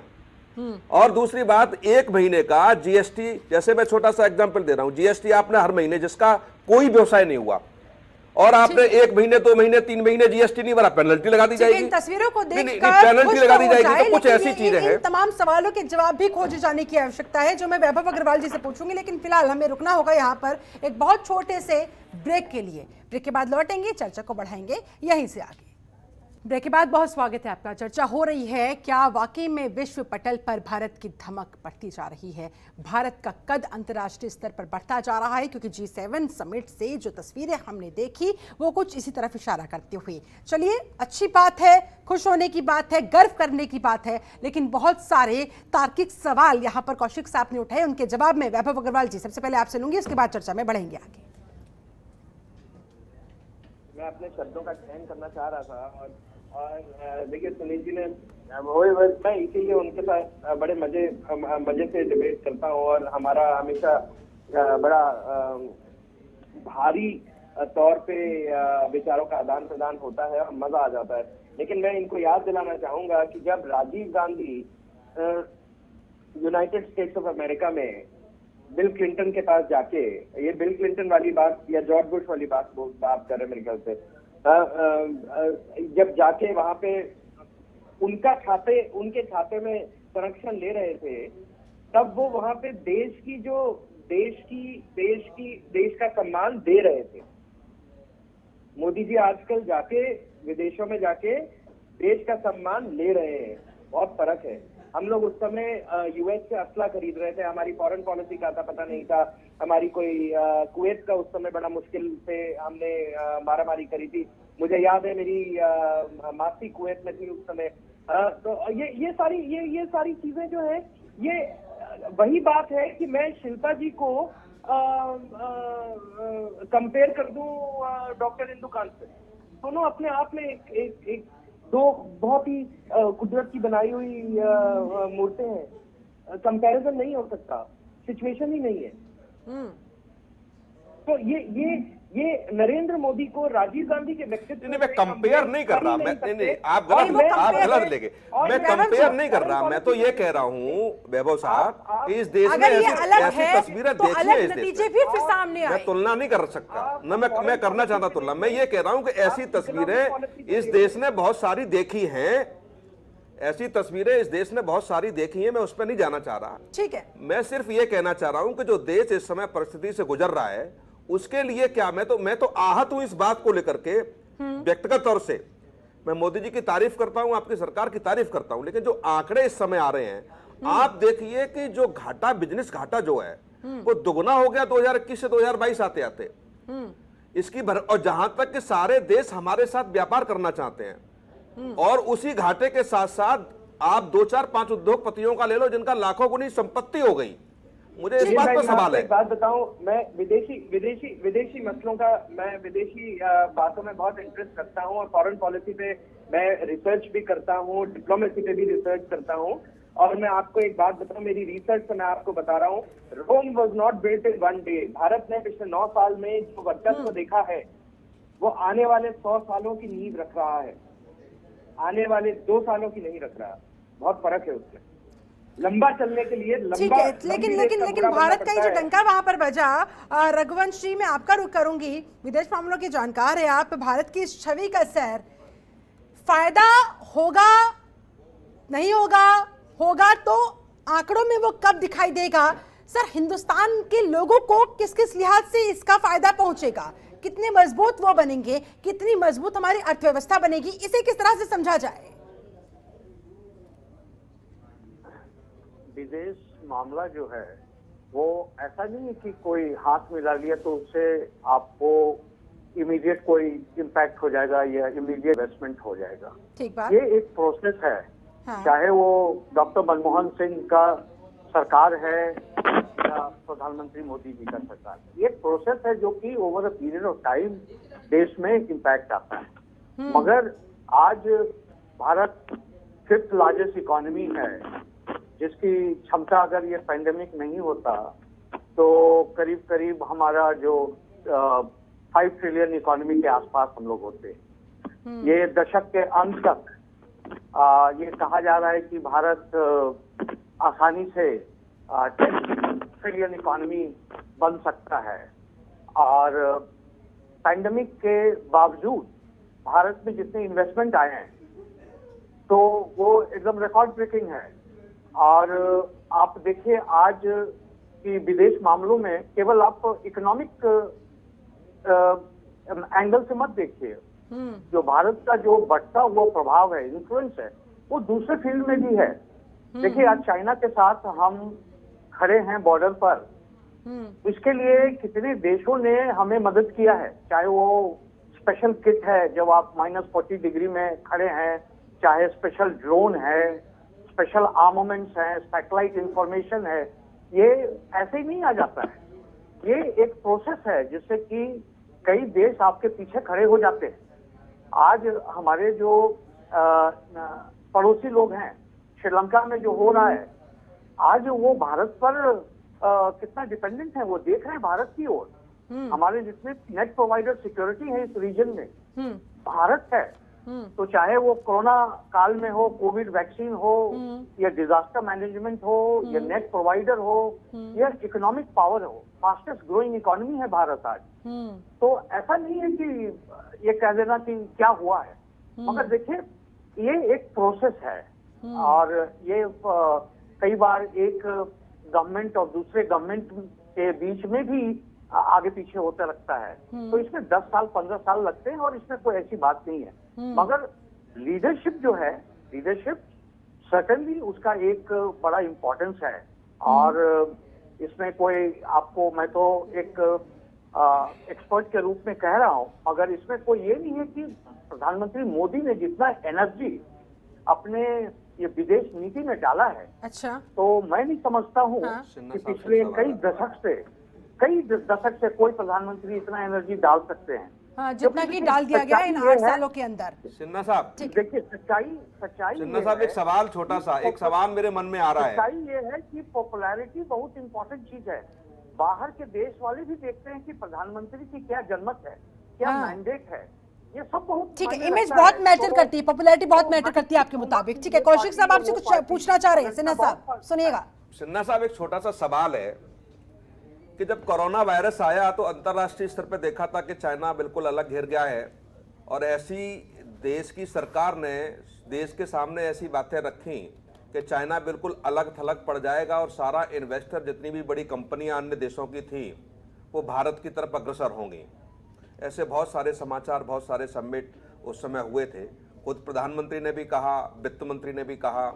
और दूसरी बात, 1 महीने का जीएसटी, जैसे मैं छोटा सा एग्जांपल दे रहा हूं, जीएसटी आपने हर महीने, जिसका कोई व्यवसाय नहीं हुआ और आपने 1 महीने 2 महीने 3 महीने जीएसटी नहीं भरा, पेनल्टी लगा दी जाएगी। इन तस्वीरों को देखकर पेनल्टी लगा दी जाएगी। तो कुछ ऐसी चीजें हैं, तमाम सवालों के जवाब भी खोजे जाने की आवश्यकता है, जो मैं वैभव अग्रवाल जी से पूछूंगी। लेकिन फिलहाल हमें रुकना होगा यहाँ पर एक बहुत छोटे से ब्रेक के लिए। ब्रेक के बाद लौटेंगे, चर्चा को बढ़ाएंगे यहीं से आगे। ब्रेक के बाद बहुत स्वागत है आपका। चर्चा हो रही है, क्या वाकई में विश्व पटल पर भारत की धमक बढ़ती जा रही है? भारत का कद अंतर्राष्ट्रीय स्तर पर बढ़ता जा रहा है, क्योंकि G7 समिट से जो तस्वीरें हमने देखी वो कुछ इसी तरफ इशारा करते हुए। चलिए, अच्छी बात है, खुश होने की बात है, गर्व करने की बात है, लेकिन बहुत सारे तार्किक सवाल यहाँ पर कौशिक साहब ने उठाए। उनके जवाब में वैभव अग्रवाल जी सबसे पहले आपसे लूंगी, उसके बाद चर्चा में बढ़ेंगे आगे। मैं अपने शब्दों का चयन करना चाह रहा था और देखिए सुनील जी ने मैं इसीलिए उनके साथ बड़े मजे से डिबेट करता हूँ और हमारा हमेशा बड़ा भारी तौर पे विचारों का आदान प्रदान होता है और मजा आ जाता है। लेकिन मैं इनको याद दिलाना चाहूंगा कि जब Rajiv Gandhi United States of America में बिल क्लिंटन के पास जाके, ये बिल क्लिंटन वाली बात या जॉर्ज बुश वाली बात कर रहे मेरे ख्याल से, जब जाके वहां पे उनके खाते में संरक्षण ले रहे थे, तब वो वहां पे देश का सम्मान दे रहे थे। मोदी जी आजकल जाके विदेशों में जाके देश का सम्मान ले रहे हैं, बहुत फर्क है। हम लोग उस समय यूएस से असला खरीद रहे थे, हमारी फॉरेन पॉलिसी का पता नहीं था, हमारी कोई कुवैत का उस समय बड़ा मुश्किल से हमने मारामारी करी थी। मुझे याद है मेरी मासी कुवैत में थी उस समय। तो ये सारी चीजें जो है, ये वही बात है कि मैं शिल्पा जी को कंपेयर कर दूं डॉक्टर इंदुकांत से। दोनों अपने आप में एक दो बहुत ही कुदरत की बनाई हुई मूर्तें हैं। कंपैरिजन नहीं हो सकता, सिचुएशन ही नहीं है। तो ये नरेंद्र मोदी को राजीव गांधी के व्यक्तित्व नहीं, मैं कंपेयर नहीं कर रहा, नहीं आप गलत लेंगे। मैं कंपेयर नहीं कर रहा, मैं तो ये कह रहा हूँ वैभव साहब, इस देश में ऐसी तस्वीरें देखिए, इस देश में मैं तुलना नहीं कर सकता, न मैं करना चाहता तुलना। मैं ये कह रहा हूँ कि ऐसी तस्वीरें इस देश ने बहुत सारी देखी हैं, ऐसी तस्वीरें इस देश ने बहुत सारी देखी हैं, मैं उस पर नहीं जाना चाह रहा। ठीक है, मैं सिर्फ ये कहना चाह रहा हूं कि जो देश इस समय परिस्थिति से गुजर रहा है उसके लिए क्या, मैं तो आहत हूं इस बात को लेकर के। व्यक्तिगत तौर से मैं मोदी जी की तारीफ करता हूं, आपकी सरकार की तारीफ करता हूं, लेकिन जो आंकड़े इस समय आ रहे हैं, आप देखिए कि जो घाटा, बिजनेस घाटा जो है वो दुगना हो गया 2021 से 2022 आते आते। इसकी और जहां तक कि सारे देश हमारे साथ व्यापार करना चाहते हैं, और उसी घाटे के साथ साथ आप 2-4-5 उद्योगपतियों का ले लो जिनका लाखों गुनी संपत्ति हो गई। मुझे इस बात पर सवाल है। एक बात बताऊं, मैं विदेशी मसलों का, मैं विदेशी बातों में बहुत इंटरेस्ट रखता हूं और फॉरेन पॉलिसी पे मैं रिसर्च भी करता हूं, डिप्लोमेसी पे भी रिसर्च करता हूं। और मैं आपको एक बात बताऊं, मेरी रिसर्च से मैं आपको बता रहा हूं, Rome was not built in one day. Bharat ने पिछले 9 साल में जो वर्चस्व देखा है, वो आने वाले 100 सालों की नींव रख रहा है, आने वाले 2 सालों की नहीं रख रहा। बहुत फर्क है उसमें, लंबा चलने के लिए लंबा। लेकिन भारत का जो डंका वहां पर बजा। रघुवंश जी, मैं आपका रुख करूंगी, विदेश मामलों के जानकार है आप, भारत की इस छवि का सैर, फायदा होगा नहीं होगा तो आंकड़ों में वो कब दिखाई देगा? सर, हिंदुस्तान के लोगों को किस किस लिहाज से इसका फायदा पहुंचेगा? कितने मजबूत वो बनेंगे, कितनी मजबूत हमारी अर्थव्यवस्था बनेगी, इसे किस तरह से समझा जाए? विदेश मामला जो है वो ऐसा नहीं है कि कोई हाथ मिला लिया तो उससे आपको इमीडिएट कोई इम्पैक्ट हो जाएगा या इमीडिएट इन्वेस्टमेंट हो जाएगा। ठीक बात। ये एक प्रोसेस है। हाँ। चाहे वो डॉक्टर मनमोहन सिंह का सरकार है या प्रधानमंत्री मोदी जी का सरकार है, ये प्रोसेस है जो कि over a period of time देश में इम्पैक्ट आता है। मगर आज भारत 5th लार्जेस्ट इकोनॉमी है, जिसकी क्षमता, अगर ये पैंडेमिक नहीं होता तो करीब हमारा जो 5 ट्रिलियन इकोनॉमी के आसपास हम लोग होते। ये दशक के अंत तक ये कहा जा रहा है कि भारत आसानी से 10 ट्रिलियन इकोनॉमी बन सकता है। और पैंडेमिक के बावजूद भारत में जितने इन्वेस्टमेंट आए हैं तो वो एकदम रिकॉर्ड ब्रेकिंग है। और आप देखिए आज की विदेश मामलों में केवल आप इकोनॉमिक एंगल से मत देखिए, जो भारत का जो बढ़ता हुआ प्रभाव है, इन्फ्लुएंस है, वो दूसरे फील्ड में भी है। देखिए आज चाइना के साथ हम खड़े हैं बॉर्डर पर, इसके लिए कितने देशों ने हमें मदद किया है। चाहे वो स्पेशल किट है जब आप -40 डिग्री में खड़े हैं, चाहे स्पेशल ड्रोन है, स्पेशल आर्मामेंट्स हैं, सैटेलाइट इंफॉर्मेशन है, ये ऐसे ही नहीं आ जाता है। ये एक प्रोसेस है जिससे कि कई देश आपके पीछे खड़े हो जाते हैं। आज हमारे जो पड़ोसी लोग हैं, श्रीलंका में जो हो रहा है, आज वो भारत पर कितना डिपेंडेंट है, वो देख रहे हैं भारत की ओर। हमारे जितने नेट प्रोवाइडर सिक्योरिटी है इस रीजन में भारत है। तो चाहे वो कोरोना काल में हो, कोविड वैक्सीन हो, या डिजास्टर मैनेजमेंट हो, या नेट प्रोवाइडर हो, या इकोनॉमिक पावर हो, फास्टेस्ट ग्रोइंग इकोनॉमी है भारत आज। तो ऐसा नहीं है कि ये कह देना कि क्या हुआ है, मगर देखिए ये एक प्रोसेस है, और ये कई बार एक गवर्नमेंट और दूसरे गवर्नमेंट के बीच में भी आगे पीछे होता लगता है। तो इसमें 10 साल 15 साल लगते हैं, और इसमें कोई ऐसी बात नहीं है। मगर लीडरशिप जो है, लीडरशिप सर्टेनली उसका एक बड़ा इम्पोर्टेंस है। और इसमें कोई आपको, मैं तो एक एक्सपर्ट के रूप में कह रहा हूं, मगर इसमें कोई ये नहीं है कि प्रधानमंत्री मोदी ने जितना एनर्जी अपने ये विदेश नीति में डाला है, अच्छा, तो मैं नहीं समझता हूँ कि पिछले कई दशक से कोई प्रधानमंत्री इतना एनर्जी डाल सकते हैं। हाँ, जितना कि डाल दिया गया इन 8 सालों के अंदर। सिन्हा साहब, देखिए सच्चाई सिन्हा साहब, एक सवाल, छोटा सा एक सवाल मेरे मन में आ रहा है। सच्चाई ये है कि पॉपुलैरिटी बहुत इंपॉर्टेंट चीज है। बाहर के देश वाले भी देखते हैं कि प्रधानमंत्री की क्या जनमत है, क्या मैंडेट है, ये सब बहुत ठीक है। इमेज बहुत मैटर करती है, पॉपुलैरिटी बहुत मैटर करती है आपके मुताबिक। ठीक है, कौशिक साहब आपसे कुछ पूछना चाह रहे हैं। सिन्हा साहब सुनिएगा। सिन्हा साहब, एक छोटा सा सवाल है कि जब कोरोना वायरस आया तो अंतर्राष्ट्रीय स्तर पर देखा था कि चाइना बिल्कुल अलग घिर गया है, और ऐसी देश की सरकार ने देश के सामने ऐसी बातें रखी कि चाइना बिल्कुल अलग थलग पड़ जाएगा, और सारा इन्वेस्टर, जितनी भी बड़ी कंपनियां अन्य देशों की थी, वो भारत की तरफ अग्रसर होंगी। ऐसे बहुत सारे समाचार, बहुत सारे समिट उस समय हुए थे। खुद प्रधानमंत्री ने भी कहा, वित्त मंत्री ने भी कहा,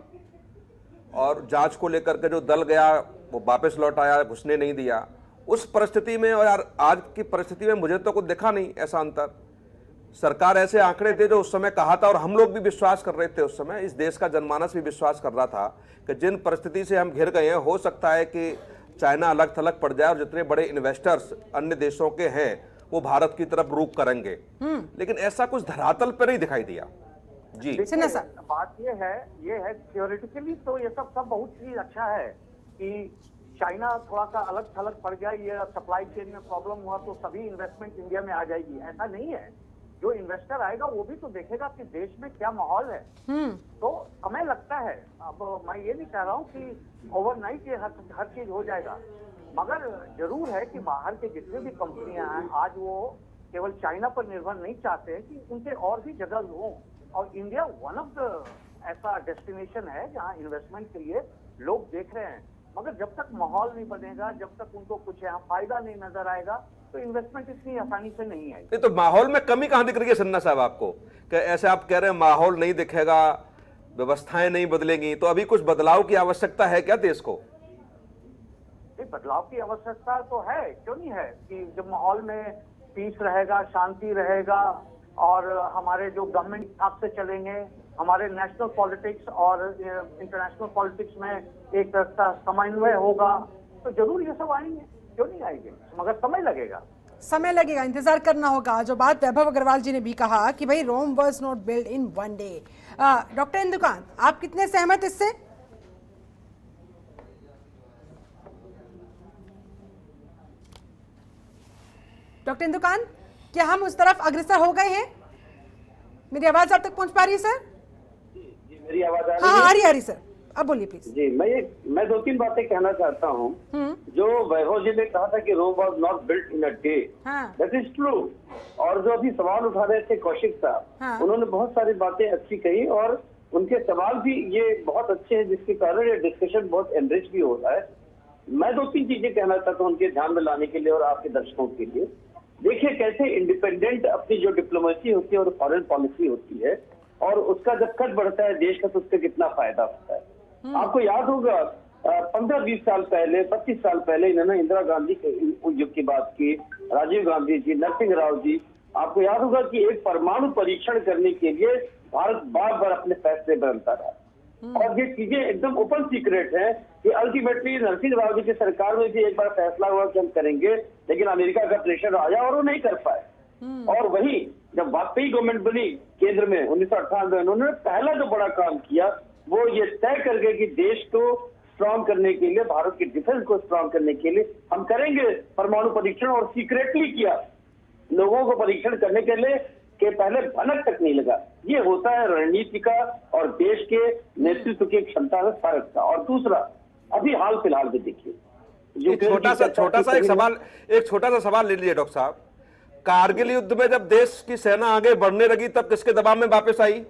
और जांच को लेकर के जो दल गया वो वापस लौट आया, घुसने नहीं दिया। उस परिस्थिति में और यार आज की परिस्थिति में मुझे तो कुछ दिखा नहीं ऐसा अंतर। सरकार ऐसे आंकड़े थे जो उस समय कहा था, और हम लोग भी विश्वास कर रहे थे उस समय, इस देश का जनमानस भी विश्वास कर रहा था कि जिन परिस्थिति से हम घिर गए हैं, हो सकता है कि चाइना अलग थलग पड़ जाए और जितने बड़े इन्वेस्टर्स अन्य देशों के हैं वो भारत की तरफ रुख करेंगे। लेकिन ऐसा कुछ धरातल पर नहीं दिखाई दिया। जी बात ये है थियोरेटिकली तो ये सब बहुत ही अच्छा है कि चाइना थोड़ा सा अलग थलग पड़ गया, ये सप्लाई चेन में प्रॉब्लम हुआ तो सभी इन्वेस्टमेंट इंडिया में आ जाएगी, ऐसा नहीं है। जो इन्वेस्टर आएगा वो भी तो देखेगा कि देश में क्या माहौल है। तो समय लगता है। अब मैं ये नहीं कह रहा हूँ कि ओवरनाइट ये हर चीज हो जाएगा, मगर जरूर है कि बाहर के जितने भी कंपनियां हैं आज वो केवल चाइना पर निर्भर नहीं चाहते हैं कि उनके और भी जगह हों, और इंडिया वन ऑफ द ऐसा डेस्टिनेशन है जहां इन्वेस्टमेंट के लिए लोग देख रहे हैं। मगर जब तक माहौल नहीं बनेगा, जब तक उनको कुछ यहाँ फायदा नहीं नजर आएगा, तो इन्वेस्टमेंट इतनी आसानी से नहीं आएगी। तो माहौल में कमी कहाँ दिख रही है सिन्हा साहब आपको, कि ऐसे आप कह रहे हैं माहौल नहीं दिखेगा, व्यवस्थाएं नहीं बदलेंगी, तो अभी कुछ बदलाव की आवश्यकता है क्या देश को? बदलाव की आवश्यकता तो है, क्यों नहीं है, कि जब माहौल में पीस रहेगा, शांति रहेगा, और हमारे जो गवर्नमेंट हिसाब से चलेंगे, हमारे नेशनल पॉलिटिक्स और इंटरनेशनल पॉलिटिक्स में एक समन्वय होगा, तो जरूर ये सब आएंगे, क्यों नहीं आएंगे, मगर समय लगेगा, इंतजार करना होगा। जो बात वैभव अग्रवाल जी ने भी कहा कि भाई Rome was not build in one day. Doctor Indukant, आप कितने सहमत इससे? डॉक्टर इंदुकान, क्या हम उस तरफ अग्रसर हो गए हैं? मेरी आवाज आप तक पहुंच पा रही है सर? जी मेरी आवाज आ रही है सर, अब बोलिए प्लीज। जी मैं 2-3 बातें कहना चाहता हूं। जो वैभव जी ने कहा था कि Rome was not built in a day, that is true. और जो अभी सवाल उठा रहे थे कौशिक साहब, उन्होंने बहुत सारी बातें अच्छी कही, और उनके सवाल भी ये बहुत अच्छे हैं, जिसके कारण ये डिस्कशन बहुत एनरिच भी हो रहा है। मैं 2-3 चीजें कहना चाहता हूँ उनके ध्यान में लाने के लिए और आपके दर्शकों के लिए। देखिए कैसे इंडिपेंडेंट अपनी जो डिप्लोमेसी होती है और फॉरेन पॉलिसी होती है, और उसका जब कद बढ़ता है देश का, तो उससे कितना फायदा होता है। आपको याद होगा 15-20 साल पहले, 25 साल पहले इन्होंने इंदिरा गांधी के युग की बात की, राजीव गांधी जी, नरसिंह राव जी। आपको याद होगा कि एक परमाणु परीक्षण करने के लिए भारत बार बार अपने फैसले बदलता रहा, और ये चीजें एकदम ओपन सीक्रेट है कि अल्टीमेटली नरसिंह राव जी की सरकार में भी एक बार फैसला हुआ कि हम करेंगे, लेकिन अमेरिका का प्रेशर आया और वो नहीं कर पाए। और वही जब वाजपेयी गवर्नमेंट बनी केंद्र में 1998 में, उन्होंने पहला जो बड़ा काम किया वो ये तय कर गए कि देश को स्ट्रॉन्ग करने के लिए, भारत के डिफेंस को स्ट्रॉन्ग करने के लिए हम करेंगे परमाणु परीक्षण, और सीक्रेटली किया। लोगों को परीक्षण करने के लिए के पहले भनक तक नहीं लगा। ये होता है रणनीति का और देश के नेतृत्व की क्षमता में फर्क था। और दूसरा, अभी हाल फिलहाल में देखिए, एक छोटा सा सवाल ले लीजिए डॉक्टर साहब। कारगिल युद्ध में जब देश की सेना आगे बढ़ने लगी तब किसके दबाव में वापस आई?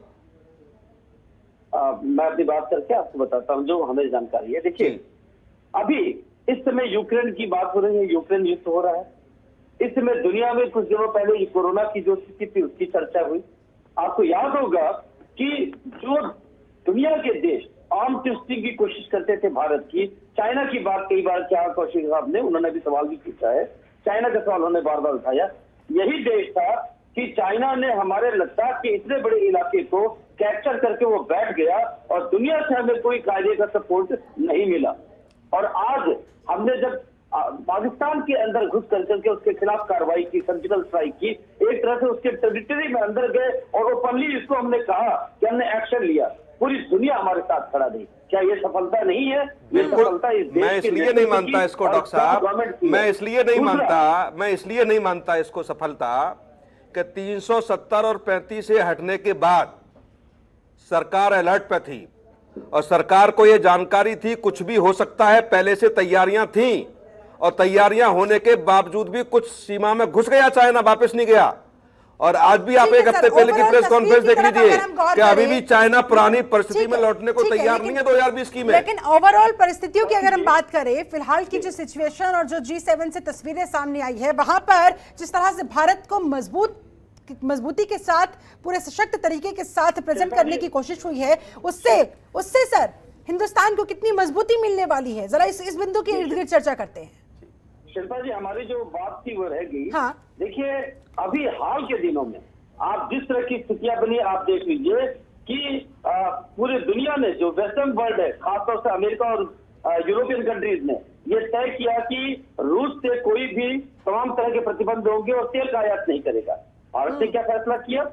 मैं अपनी बात करके आपको बताता हूं जो हमें जानकारी है। देखिए, अभी इस समय यूक्रेन की बात हो रही है, यूक्रेन युद्ध हो रहा है। इस समय दुनिया में कुछ दिनों पहले कोरोना की जो स्थिति थी उसकी चर्चा हुई। आपको याद होगा कि जो दुनिया के देश आर्म टेस्टिंग की कोशिश करते थे भारत की, चाइना की बात कई बार क्या कौशिक साहब ने, उन्होंने भी सवाल भी पूछा है, चाइना का सवाल उन्होंने बार बार उठाया। यही देश था कि चाइना ने हमारे लद्दाख के इतने बड़े इलाके को कैप्चर करके वो बैठ गया और दुनिया से हमें कोई कायदे का सपोर्ट नहीं मिला। और आज हमने जब पाकिस्तान के अंदर घुस करके उसके खिलाफ कार्रवाई की, सर्जिकल स्ट्राइक की, एक तरह से उसके टेरिटरी में अंदर गए और ओपनली इसको हमने कहा कि हमने एक्शन लिया, पूरी दुनिया हमारे साथ खड़ा रही। क्या ये सफलता नहीं है? ये सफलता इस देश मैं इसलिए नहीं मानता इसको डॉक्टर साहब, मैं इसलिए नहीं मानता इसको सफलता कि 370 और 35 से हटने के बाद सरकार अलर्ट पे थी और सरकार को यह जानकारी थी कुछ भी हो सकता है, पहले से तैयारियां थी और तैयारियां होने के बावजूद भी कुछ सीमा में घुस गया चाइना, वापस नहीं गया। और आज भी आप एक हफ्ते पहले की प्रेस कॉन्फ्रेंस देख लीजिए कि अभी भी चाइना पुरानी परिस्थिति में लौटने को तैयार नहीं है 2020 की में। लेकिन ओवरऑल परिस्थितियों की अगर हम बात करें, फिलहाल की जो सिचुएशन और जो G7 से तस्वीरें सामने आई है, वहां पर जिस तरह से भारत को मजबूती के साथ, पूरे सशक्त तरीके के साथ प्रेजेंट करने की कोशिश हुई है, उससे सर हिंदुस्तान को कितनी मजबूती मिलने वाली है, जरा इस बिंदु की इर्द गिर्द चर्चा करते हैं। शिल्पा जी, हमारी जो बात थी वो रह गई। हाँ। देखिए, अभी हाल के दिनों में आप जिस तरह की स्थितियां बनी, आप देख लीजिए कि पूरी दुनिया ने, जो वेस्टर्न वर्ल्ड है, खासतौर से अमेरिका और यूरोपियन कंट्रीज ने ये तय किया कि रूस से कोई भी तमाम तरह के प्रतिबंध होंगे और तेल का आयात नहीं करेगा। भारत ने क्या फैसला किया?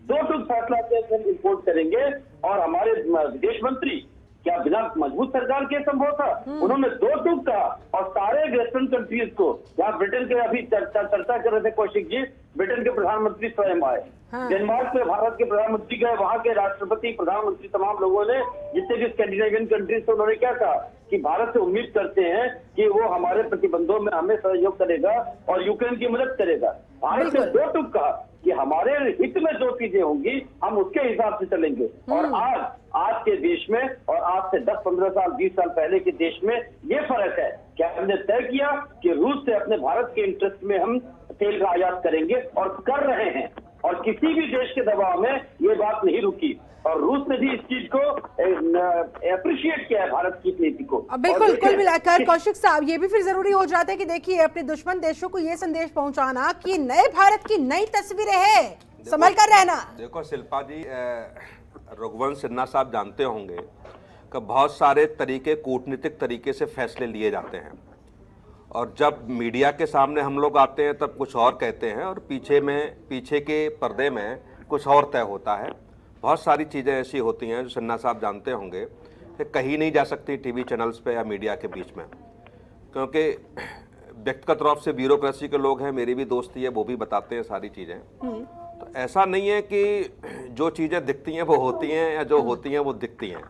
दो टूक फैसला किया, इंपोर्ट करेंगे। और हमारे विदेश मंत्री क्या बिना मजबूत सरकार के संभव था? उन्होंने दो टूक कहा और सारे वेस्टर्न कंट्रीज को, जहाँ ब्रिटेन के अभी चर्चा कर रहे थे कौशिक जी, ब्रिटेन के प्रधानमंत्री स्वयं आए, डेनमार्क में भारत के प्रधानमंत्री गए, वहां के राष्ट्रपति, प्रधानमंत्री, तमाम लोगों ने, जितने भी स्कैंडिनेवियन कंट्रीज थे, उन्होंने क्या कहा कि भारत से उम्मीद करते हैं कि वो हमारे प्रतिबंधों में हमें सहयोग करेगा और यूक्रेन की मदद करेगा। भारत ने दो टूक कहा कि हमारे हित में जो चीजें होंगी हम उसके हिसाब से चलेंगे। और आज के देश में और आज से 10, 15 साल, 20 साल पहले के देश में ये फर्क है कि हमने तय किया कि रूस से अपने भारत के इंटरेस्ट में हम तेल का आयात करेंगे और कर रहे हैं। और किसी भी देश के दबाव में ये बात नहीं रुकी और रूस ने भी इस चीज को अप्रिशिएट किया है, भारत की नीति को। बिल्कुल, कुल मिलाकर कौशिक साहब, ये भी फिर जरूरी हो जाता है कि देखिए, अपने दुश्मन देशों को ये संदेश पहुंचाना कि नए भारत की नई तस्वीरें हैं, संभल कर रहना। देखो शिल्पा जी, रघुवंश सिन्हा साहब जानते होंगे कि बहुत सारे तरीके, कूटनीतिक तरीके से फैसले लिए जाते हैं और जब मीडिया के सामने हम लोग आते हैं तब कुछ और कहते हैं और पीछे के पर्दे में कुछ और तय होता है। बहुत सारी चीज़ें ऐसी होती हैं जो सिन्हा साहब जानते होंगे कि कहीं नहीं जा सकती टीवी चैनल्स पे या मीडिया के बीच में, क्योंकि व्यक्तिगत रूप से ब्यूरोक्रेसी के लोग हैं, मेरी भी दोस्ती है, वो भी बताते हैं सारी चीज़ें। तो ऐसा नहीं है कि जो चीज़ें दिखती हैं वो होती हैं या जो होती हैं वो दिखती हैं।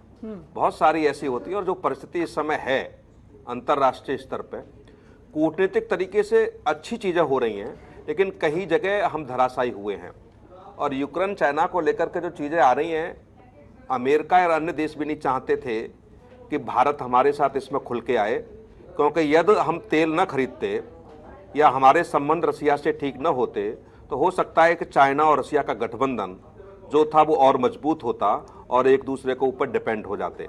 बहुत सारी ऐसी होती है और जो परिस्थिति इस समय है अंतर्राष्ट्रीय स्तर पर, कूटनीतिक तरीके से अच्छी चीज़ें हो रही हैं, लेकिन कई जगह हम धराशायी हुए हैं। और यूक्रेन चाइना को लेकर के जो चीज़ें आ रही हैं, अमेरिका और अन्य देश भी नहीं चाहते थे कि भारत हमारे साथ इसमें खुल के आए, क्योंकि यदि हम तेल न खरीदते या हमारे संबंध रसिया से ठीक न होते तो हो सकता है कि चाइना और रसिया का गठबंधन जो था वो और मजबूत होता और एक दूसरे के ऊपर डिपेंड हो जाते।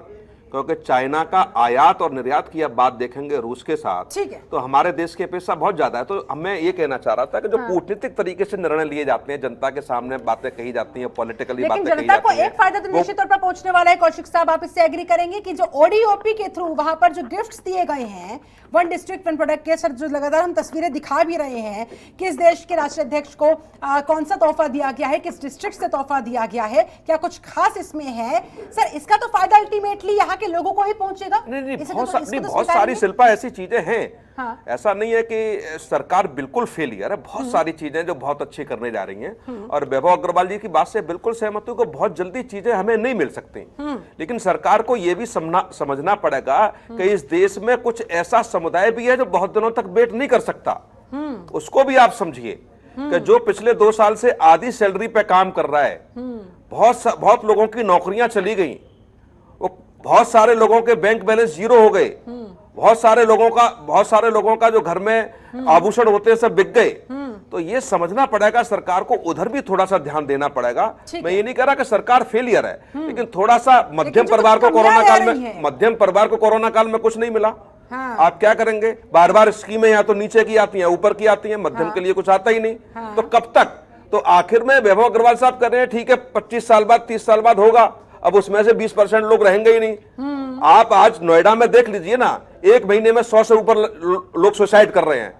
क्योंकि चाइना का आयात और निर्यात की अब बात देखेंगे रूस के साथ, ठीक है, तो हमारे देश की अपेक्षा बहुत ज्यादा है। तो मैं ये कहना चाह रहा था कि जो कूटनीतिक तरीके से निर्णय लिए जाते हैं, जनता के सामने बातें कही जाती हैं, पॉलिटिकली बातें कही जनता को जाती हैं, एक फायदा तो निश्चित तौर पर पहुंचने वाला है। कौशिक साहब, आप इससे एग्री करेंगे कि जो ओडीओपी के थ्रू वहां पर जो गिफ्ट्स दिए गए हैं, वन डिस्ट्रिक्ट वन प्रोडक्ट के, सर जो लगातार हम तस्वीरें दिखा भी रहे हैं, किस देश के राष्ट्राध्यक्ष को कौन सा तोहफा दिया गया है, किस डिस्ट्रिक्ट से तोहफा दिया गया है, क्या कुछ खास इसमें है? सर, इसका तो फायदा अल्टीमेटली यहाँ के लोगों को ही पहुंचेगा। नहीं, बहुत सारी शिल्पा ऐसी चीजें हैं। हाँ। ऐसा नहीं है कि सरकार बिल्कुल फेलियर है, बहुत सारी चीजें जो बहुत अच्छी करने जा रही हैं। और वैभव अग्रवाल जी की बात से बिल्कुल सहमत हूं कि बहुत जल्दी चीजें हमें नहीं मिल सकती, लेकिन सरकार को यह भी समझना पड़ेगा कि इस देश में कुछ ऐसा समुदाय भी है जो बहुत दिनों तक वेट नहीं कर सकता। उसको भी आप समझिए कि जो पिछले 2 साल से आधी सैलरी पे काम कर रहा है, बहुत लोगों की नौकरियां चली गई, बहुत सारे लोगों के बैंक बैलेंस जीरो हो गए, बहुत सारे लोगों का जो घर में आभूषण होते हैं सब बिक गए। तो ये समझना पड़ेगा सरकार को, उधर भी थोड़ा सा ध्यान देना पड़ेगा। मैं ये नहीं कह रहा कि सरकार फेलियर है, लेकिन थोड़ा सा मध्यम परिवार को कोरोना काल में कुछ नहीं मिला। हाँ। आप क्या करेंगे? बार बार स्कीमें या तो नीचे की आती हैं, ऊपर की आती हैं, मध्यम हाँ। के लिए कुछ आता ही नहीं। हाँ। तो कब तक? तो आखिर में वैभव अग्रवाल साहब कर रहे हैं, ठीक है 25 साल बाद 30 साल बाद होगा, अब उसमें से 20% लोग रहेंगे ही नहीं। आप आज नोएडा में देख लीजिए ना, 1 महीने में 100 से ऊपर लोग सुसाइड कर रहे हैं।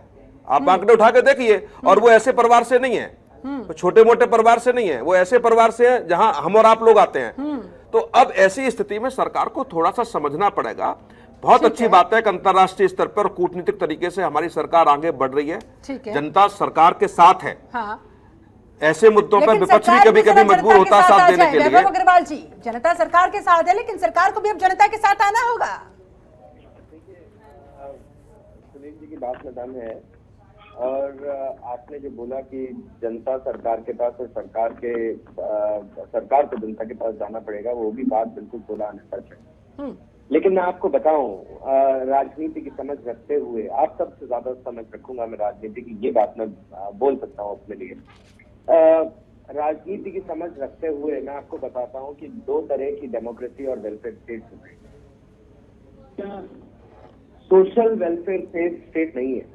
आप आंकड़े उठा के देखिए, और वो ऐसे परिवार से नहीं है, तो छोटे मोटे परिवार से नहीं है, वो ऐसे परिवार से है जहां हम और आप लोग आते हैं। तो अब ऐसी स्थिति में सरकार को थोड़ा सा समझना पड़ेगा। बहुत अच्छी बात है कि अंतर्राष्ट्रीय स्तर पर कूटनीतिक तरीके से हमारी सरकार आगे बढ़ रही है, जनता सरकार के साथ है। हाँ। ऐसे मुद्दों पर विपक्ष भी कभी कभी मजबूर होता है साथ देने के लिए। वैभव अग्रवाल जी, जनता सरकार के साथ है, लेकिन सरकार को भी अब जनता के साथ आना होगा। सुनील जी की बात में दम है, और आपने जो बोला कि जनता सरकार के पास और सरकार को जनता के पास जाना पड़ेगा, वो भी बात बिल्कुल बोला सच है। लेकिन मैं आपको बताऊं, राजनीति की समझ रखते हुए, आप सबसे ज्यादा समझ रखूंगा मैं राजनीति की, ये बात मैं बोल सकता हूँ अपने लिए। राजनीति की समझ रखते हुए मैं आपको बताता हूं कि 2 तरह की डेमोक्रेसी और वेलफेयर स्टेट होती है। सोशल वेलफेयर स्टेट नहीं है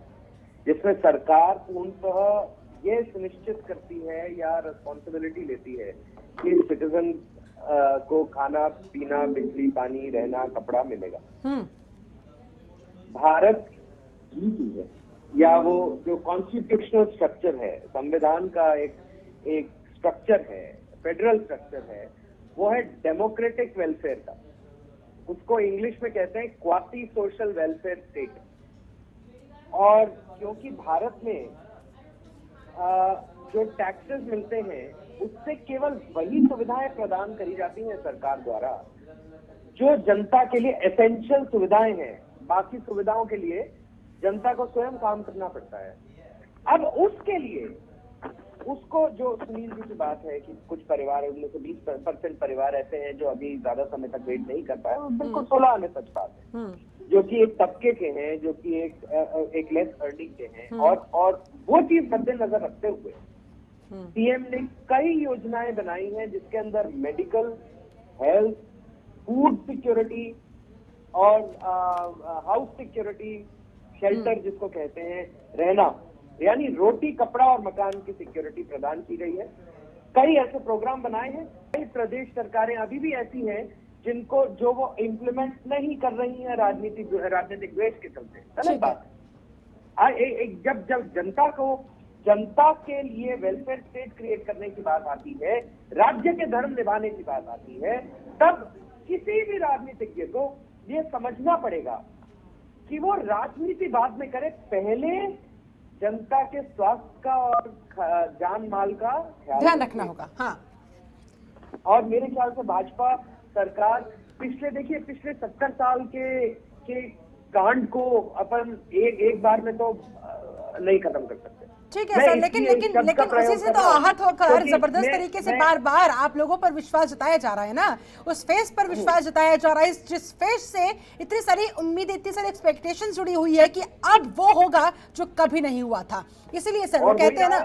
जिसमें सरकार पूर्णतः ये सुनिश्चित करती है या रिस्पॉन्सिबिलिटी लेती है कि सिटीजन को खाना पीना, बिजली, पानी, रहना, कपड़ा मिलेगा। भारत नीति है या वो जो कॉन्स्टिट्यूशनल स्ट्रक्चर है, संविधान का एक स्ट्रक्चर है, फेडरल स्ट्रक्चर है, वो है डेमोक्रेटिक वेलफेयर का। उसको इंग्लिश में कहते हैं क्वासी सोशल वेलफेयर स्टेट। और क्योंकि भारत में जो टैक्सेस मिलते हैं उससे केवल वही सुविधाएं प्रदान करी जाती हैं सरकार द्वारा जो जनता के लिए एसेंशियल सुविधाएं हैं। बाकी सुविधाओं के लिए जनता को स्वयं काम करना पड़ता है। अब उसके लिए उसको, जो सुनील जी की बात है कि कुछ परिवार, उनमें से 20% परिवार ऐसे हैं जो अभी ज्यादा समय तक वेट नहीं कर पाए, बिल्कुल 16 आने सच बात है, जो कि एक तबके के हैं, जो कि एक लेस अर्निंग के हैं। और वो चीज मद्देनजर रखते हुए पीएम ने कई योजनाएं बनाई हैं जिसके अंदर मेडिकल, हेल्थ, फूड सिक्योरिटी और हाउस सिक्योरिटी, शेल्टर जिसको कहते हैं, रहना, यानी रोटी, कपड़ा और मकान की सिक्योरिटी प्रदान की गई है। कई ऐसे प्रोग्राम बनाए हैं। कई प्रदेश सरकारें अभी भी ऐसी हैं जो वो इम्प्लीमेंट नहीं कर रही हैं राजनीतिक द्वेष के चलते। गलत बात है। जब जनता के लिए वेलफेयर स्टेट क्रिएट करने की बात आती है, राज्य के धर्म निभाने की बात आती है, तब किसी भी राजनीतिज्ञ को ये समझना पड़ेगा कि वो राजनीति बाद में करे, पहले जनता के स्वास्थ्य का और जान माल का ध्यान रखना होगा। हाँ। और मेरे ख्याल से भाजपा सरकार पिछले 70 साल के कांड को अपन एक बार में तो नहीं खत्म कर सकते। ठीक है सर, लेकिन उसी से तो आहत होकर जबरदस्त तरीके से बार बार आप लोगों पर विश्वास जताया जा रहा है ना, उस फेस पर विश्वास जताया जा रहा है, जिस फेस से इतनी सारी उम्मीदें, इतनी सारी एक्सपेक्टेशंस जुड़ी हुई है कि अब वो होगा जो कभी नहीं हुआ था। इसीलिए सर वो कहते हैं ना,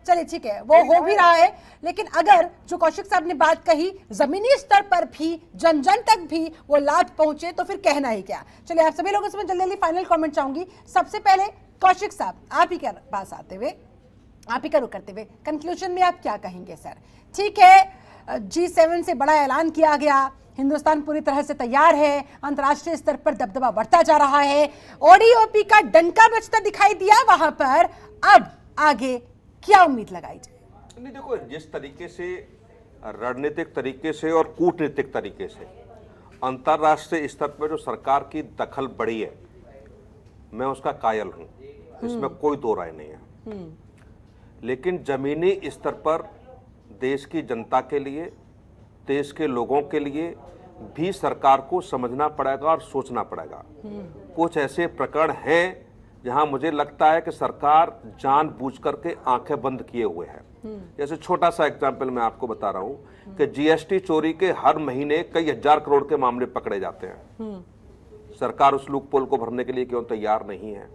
चलिए ठीक है, वो हो भी रहा है, लेकिन अगर जो कौशिक साहब ने बात कही जमीनी स्तर पर भी जन जन तक भी वो लाभ पहुंचे तो फिर कहना ही क्या। चलिए आप सभी लोगों से मैं जल्दी जल्दी फाइनल कमेंट चाहूंगी। सबसे पहले कौशिक साहब, आप ही के पास आते हुए, आप ही का रुख करते हुए कंक्लूजन में आप क्या कहेंगे सर? ठीक है, G7 से बड़ा ऐलान किया गया, हिंदुस्तान पूरी तरह से तैयार है, अंतर्राष्ट्रीय स्तर पर दबदबा बढ़ता जा रहा है, ओडीओपी का डंका बजता दिखाई दिया वहां पर, अब आगे क्या उम्मीद लगाई जाए? नहीं देखो, जिस तरीके से रणनीतिक तरीके से और कूटनीतिक तरीके से अंतर्राष्ट्रीय स्तर पर जो सरकार की दखल बढ़ी है, मैं उसका कायल हूं, इसमें कोई दो राय नहीं है। लेकिन जमीनी स्तर पर देश की जनता के लिए, देश के लोगों के लिए भी सरकार को समझना पड़ेगा और सोचना पड़ेगा। कुछ ऐसे प्रकरण हैं जहां मुझे लगता है कि सरकार जानबूझ करके आंखें बंद किए हुए है। जैसे छोटा सा एग्जाम्पल मैं आपको बता रहा हूं कि जीएसटी चोरी के हर महीने कई हजार करोड़ के मामले पकड़े जाते हैं। सरकार उस लूप पोल को भरने के लिए क्यों तैयार नहीं है?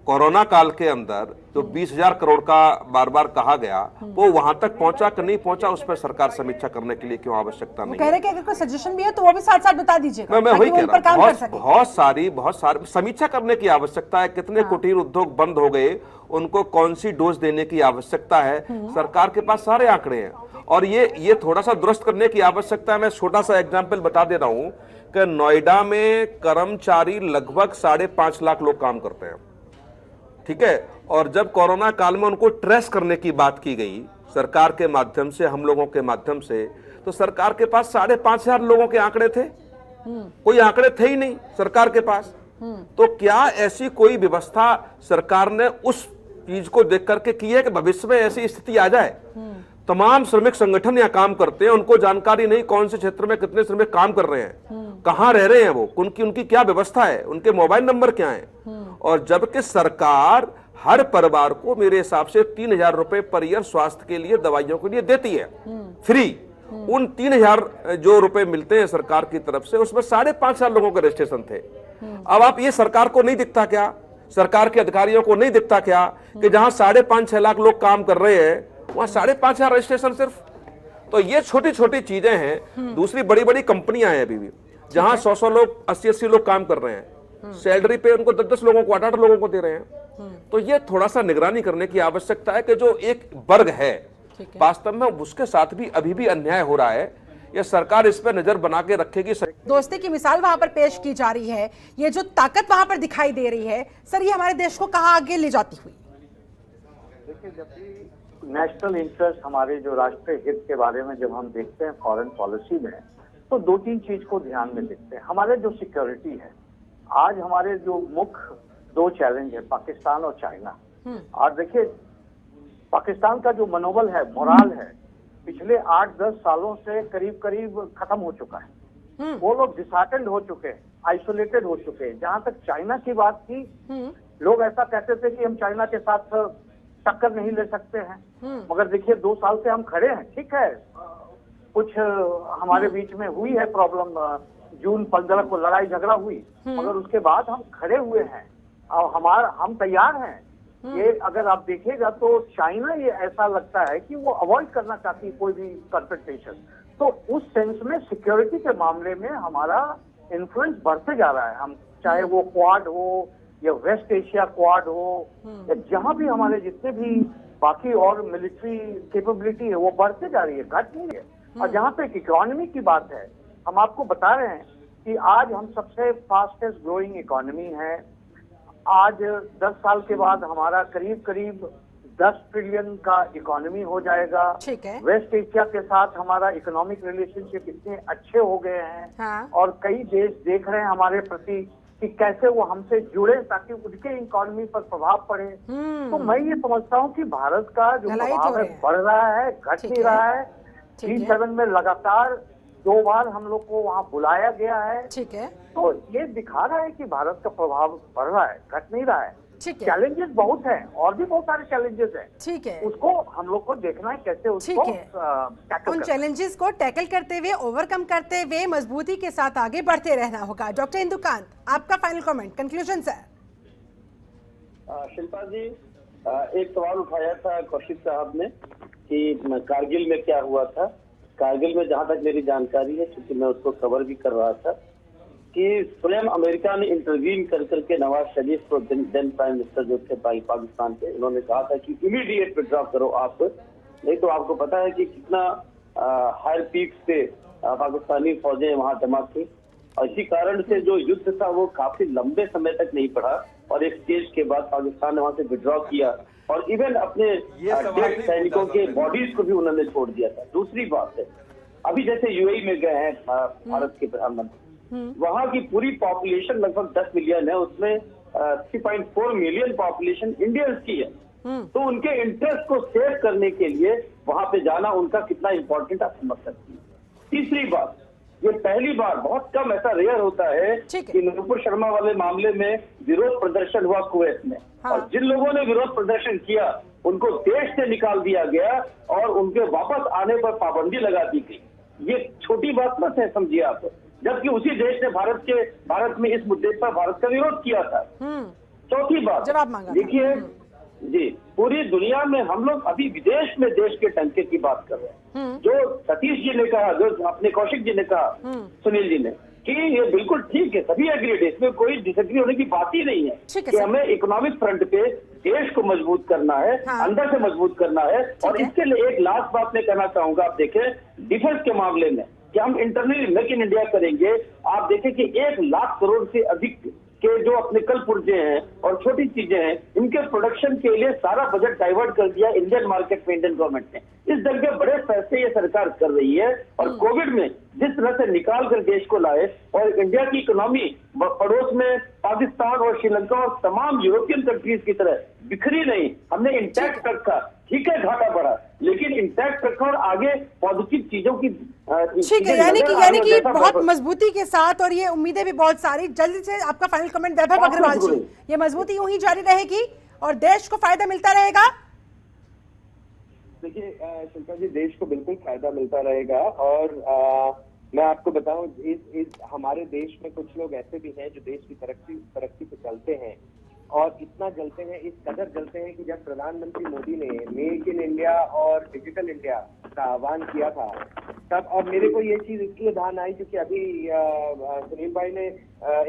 कोरोना काल के अंदर जो 20,000 करोड़ का बार बार कहा गया, वो वहां तक पहुंचा कि नहीं पहुंचा, उस पर सरकार समीक्षा करने के लिए क्यों आवश्यकता नहीं? कह रहे कि अगर कोई सजेशन भी है तो वो भी साथ साथ बता दीजिएगा। मैं वही कह रहा हूं, बहुत सारी समीक्षा करने की आवश्यकता है। कितने कुटीर उद्योग बंद हो गए, उनको कौन सी डोज देने की आवश्यकता है, सरकार के पास सारे आंकड़े हैं और ये थोड़ा सा दुरुस्त करने की आवश्यकता है। मैं छोटा सा एग्जाम्पल बता दे रहा हूं कि नोएडा में कर्मचारी लगभग 5.5 लाख लोग काम करते हैं, ठीक है। और जब कोरोना काल में उनको ट्रेस करने की बात की गई सरकार के माध्यम से, हम लोगों के माध्यम से, तो सरकार के पास 5,500 लोगों के आंकड़े थे, कोई आंकड़े थे ही नहीं सरकार के पास। तो क्या ऐसी कोई व्यवस्था सरकार ने उस चीज को देख करके की है कि भविष्य में ऐसी स्थिति आ जाए? तमाम श्रमिक संगठन यहाँ काम करते हैं, उनको जानकारी नहीं कौन से क्षेत्र में कितने श्रमिक काम कर रहे हैं, कहाँ रह रहे हैं वो, उनकी क्या व्यवस्था है, उनके मोबाइल नंबर क्या है। और जबकि सरकार हर परिवार को मेरे हिसाब से 3,000 रुपए पर ईयर स्वास्थ्य के लिए, दवाइयों के लिए देती है फ्री। उन 3,000 जो रुपए मिलते हैं सरकार की तरफ से, उसमें 5,500 लोगों के रजिस्ट्रेशन थे। अब आप ये सरकार को नहीं दिखता क्या, सरकार के अधिकारियों को नहीं दिखता क्या कि जहां 5.5-6 लाख लोग काम कर रहे हैं वहां 5,500 रजिस्ट्रेशन सिर्फ? तो ये छोटी छोटी चीजें हैं। दूसरी बड़ी बड़ी कंपनियां हैं अभी भी, जहां 100 लोग, 80 लोग काम कर रहे हैं, सैलरी पे उनको 10 लोगों को, 8 लोगों को दे रहे हैं। तो ये थोड़ा सा निगरानी करने की आवश्यकता है कि जो एक वर्ग है वास्तव में उसके साथ भी अभी भी अन्याय हो रहा है, ये सरकार इस पर नजर बना के रखेगी। दोस्ती की मिसाल वहां पर पेश की जा रही है, ये जो ताकत वहां पर दिखाई दे रही है सर, ये हमारे देश को कहां आगे ले जाती हुई? देखिए, जब भी नेशनल इंटरेस्ट, हमारे जो राष्ट्रीय हित के बारे में जब हम देखते हैं फॉरेन पॉलिसी में, तो 2-3 चीज को ध्यान में देखते हैं। हमारे जो सिक्योरिटी है, आज हमारे जो मुख्य 2 चैलेंज है, पाकिस्तान और चाइना। और देखिए, पाकिस्तान का जो मनोबल है, मोराल है, पिछले 8-10 सालों से करीब करीब खत्म हो चुका है। वो लोग डिसहार्टेंड हो चुके हैं, आइसोलेटेड हो चुके हैं। जहां तक चाइना की बात थी, लोग ऐसा कहते थे कि हम चाइना के साथ टक्कर नहीं ले सकते हैं, मगर देखिए 2 साल से हम खड़े हैं। ठीक है, कुछ हमारे बीच में हुई है प्रॉब्लम, जून 15 को लड़ाई झगड़ा हुई, मगर उसके बाद हम खड़े हुए हैं और हम तैयार हैं। ये अगर आप देखिएगा तो चाइना, ये ऐसा लगता है कि वो अवॉइड करना चाहती है कोई भी कन्फ्रंटेशन। तो उस सेंस में सिक्योरिटी के मामले में हमारा इन्फ्लुएंस बढ़ते जा रहा है। हम चाहे वो क्वाड हो या वेस्ट एशिया क्वाड हो, या जहां भी हमारे जितने भी बाकी और मिलिट्री कैपेबिलिटी है, वो बढ़ते जा रही है, घट नहीं है। और जहां पे इकोनॉमी की बात है, हम आपको बता रहे हैं कि आज हम सबसे फास्टेस्ट ग्रोइंग इकोनॉमी है। आज 10 साल के बाद हमारा करीब करीब 10 ट्रिलियन का इकोनॉमी हो जाएगा। ठीक है। वेस्ट एशिया के साथ हमारा इकोनॉमिक रिलेशनशिप इतने अच्छे हो गए हैं। हाँ। और कई देश देख रहे हैं हमारे प्रति कि कैसे वो हमसे जुड़े ताकि उनके इकोनॉमी पर प्रभाव पड़े। तो मैं ये समझता हूँ कि भारत का जो प्रभाव है बढ़ रहा है, घट नहीं रहा है। G7 में लगातार 2 बार हम लोग को वहाँ बुलाया गया है। ठीक है। तो ये दिखा रहा है कि भारत का प्रभाव बढ़ रहा है, घट नहीं रहा है। ठीक है। चैलेंजेस बहुत हैं, और भी बहुत सारे चैलेंजेस हैं। ठीक है, उसको हम लोग को देखना है कैसे उसको टैकल उन चैलेंजेस को टैकल करते हुए, ओवरकम करते हुए मजबूती के साथ आगे बढ़ते रहना होगा। डॉक्टर इंदुकांत, आपका final comment, conclusion sir. Shilpa ji, एक सवाल उठाया था कौशिक साहब ने कि कारगिल में क्या हुआ था। कारगिल में जहां तक मेरी जानकारी है, क्योंकि मैं उसको कवर भी कर रहा था, कि स्वयं अमेरिका ने इंटरवीन कर करके नवाज शरीफ को, देन प्राइम मिनिस्टर जो थे पाकिस्तान के, उन्होंने कहा था कि इमीडिएट विड्रॉ करो आप, नहीं तो आपको पता है कि कितना हायर पीक से पाकिस्तानी फौजें वहां जमा थी। और इसी कारण से जो युद्ध था वो काफी लंबे समय तक नहीं बढ़ा और एक स्टेज के बाद पाकिस्तान ने वहां से विड्रॉ किया और इवन अपने डेड सैनिकों के बॉडीज को भी उन्होंने छोड़ दिया था। दूसरी बात है, अभी जैसे यूएई में गए हैं भारत के प्रधानमंत्री, वहां की पूरी पॉपुलेशन लगभग 10 मिलियन है, उसमें 3.4 मिलियन पॉपुलेशन इंडियंस की है। तो उनके इंटरेस्ट को सेव करने के लिए वहां पे जाना उनका कितना इंपॉर्टेंट आप समझ सकती है। तीसरी बात, ये पहली बार, बहुत कम ऐसा रेयर होता है कि नुपुर शर्मा वाले मामले में विरोध प्रदर्शन हुआ कुवैत में, और जिन लोगों ने विरोध प्रदर्शन किया उनको देश से निकाल दिया गया और उनके वापस आने पर पाबंदी लगा दी गई। ये छोटी बात मत है, समझिए आप, जबकि उसी देश ने भारत में इस मुद्दे पर भारत का विरोध किया था। चौथी बात, देखिए जी, पूरी दुनिया में हम लोग अभी विदेश में देश के टंके की बात कर रहे हैं। जो सतीश जी ने कहा, जो अपने कौशिक जी ने कहा, सुनील जी ने, कि ये बिल्कुल ठीक है, सभी एग्रीड है, इसमें कोई डिसएग्री होने की बात ही नहीं है कि हमें इकोनॉमिक फ्रंट पे देश को मजबूत करना है, अंदर से मजबूत करना है। और इसके लिए एक लास्ट बात मैं कहना चाहूंगा, आप देखें डिफेंस के मामले में कि हम इंटरनली मेक इन इंडिया करेंगे, आप देखें कि 1 लाख करोड़ से अधिक के जो अपने कल पुर्जे हैं और छोटी चीजें हैं, इनके प्रोडक्शन के लिए सारा बजट डाइवर्ट कर दिया इंडियन मार्केट में इंडियन गवर्नमेंट ने। इस ढंग के बड़े पैसे ये सरकार कर रही है और कोविड में जिस तरह से निकाल कर देश को लाए और इंडिया की इकोनॉमी पड़ोस में पाकिस्तान और श्रीलंका और तमाम यूरोपियन कंट्रीज की तरह बिखरी नहीं, हमने इंटैक्ट रखा। ठीक है, घाटा बढ़ा, लेकिन इंटैक्ट रखा और आगे पॉजिटिव चीजों की ठीक है, यानी कि बहुत मजबूती के साथ, और ये उम्मीदें भी बहुत सारी। जल्दी से आपका फाइनल कमेंट वैभव अग्रवाल जी, ये मजबूती यूं ही जारी रहेगी और देश को फायदा मिलता रहेगा? देखिए शिल्पा जी, देश को बिल्कुल फायदा मिलता रहेगा। और मैं आपको बताऊं, इस हमारे देश में कुछ लोग ऐसे भी हैं जो देश की तरक्की पे चलते हैं और इतना जलते हैं, इस कदर जलते हैं कि जब प्रधानमंत्री मोदी ने मेक इन इंडिया और डिजिटल इंडिया का आह्वान किया था तब, और मेरे को ये चीज इसलिए ध्यान आई क्योंकि अभी सुनील भाई ने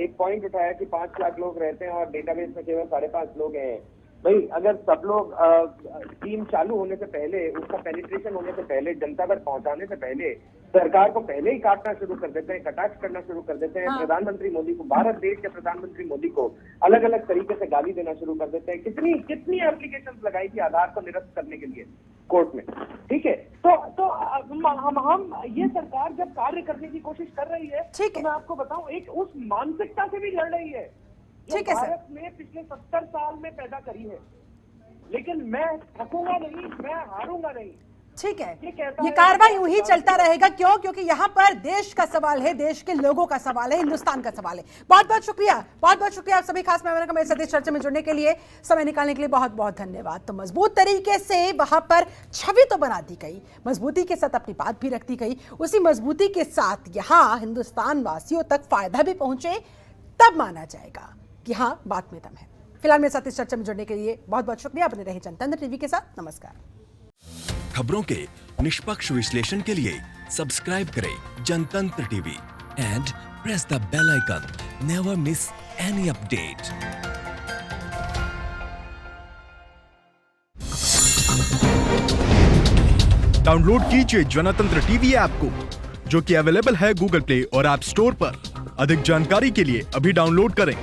एक पॉइंट उठाया कि 5 लाख लोग रहते हैं और डेटाबेस में केवल 5.5 लोग हैं। भाई, अगर सब लोग स्कीम चालू होने से पहले, उसका पेनिट्रेशन होने से पहले, जनता तक पहुंचाने से पहले सरकार को पहले ही काटना शुरू कर देते हैं, कटाक्ष करना शुरू कर देते हैं, प्रधानमंत्री मोदी को, भारत देश के प्रधानमंत्री मोदी को अलग अलग तरीके से गाली देना शुरू कर देते हैं। कितनी एप्लीकेशन लगाई थी आधार को निरस्त करने के लिए कोर्ट में, ठीक है। तो हम ये सरकार जब कार्य करने की कोशिश कर रही है, तो मैं आपको बताऊं, एक उस मानसिकता से भी लड़ रही है जो भारत ने पिछले 70 साल में पैदा करी है। लेकिन मैं थकूंगा नहीं, मैं हारूंगा नहीं। ठीक है, ये कार्रवाई यूं ही चलता रहेगा। क्यों? क्योंकि यहाँ पर देश का सवाल है, देश के लोगों का सवाल है, हिंदुस्तान का सवाल है। बहुत बहुत शुक्रिया आप सभी खास मेहमानों का मेरे साथ इस चर्चा में जुड़ने के लिए, समय निकालने के लिए बहुत बहुत धन्यवाद। तो मजबूत तरीके से वहां पर छवि तो बना दी गई, मजबूती के साथ अपनी बात भी रख दी गई, उसी मजबूती के साथ यहाँ हिंदुस्तान वासियों तक फायदा भी पहुंचे, तब माना जाएगा कि हाँ, बात में दम है। फिलहाल मेरे साथ इस चर्चा में जुड़ने के लिए बहुत बहुत शुक्रिया। बने रहे जनतंत्र टीवी के साथ। नमस्कार। खबरों के निष्पक्ष विश्लेषण के लिए सब्सक्राइब करें Jantantra TV and press the bell icon. Never miss any update. Download कीजिए जनतंत्र टीवी ऐप को, जो कि अवेलेबल है गूगल प्ले और ऐप स्टोर पर। अधिक जानकारी के लिए अभी डाउनलोड करें।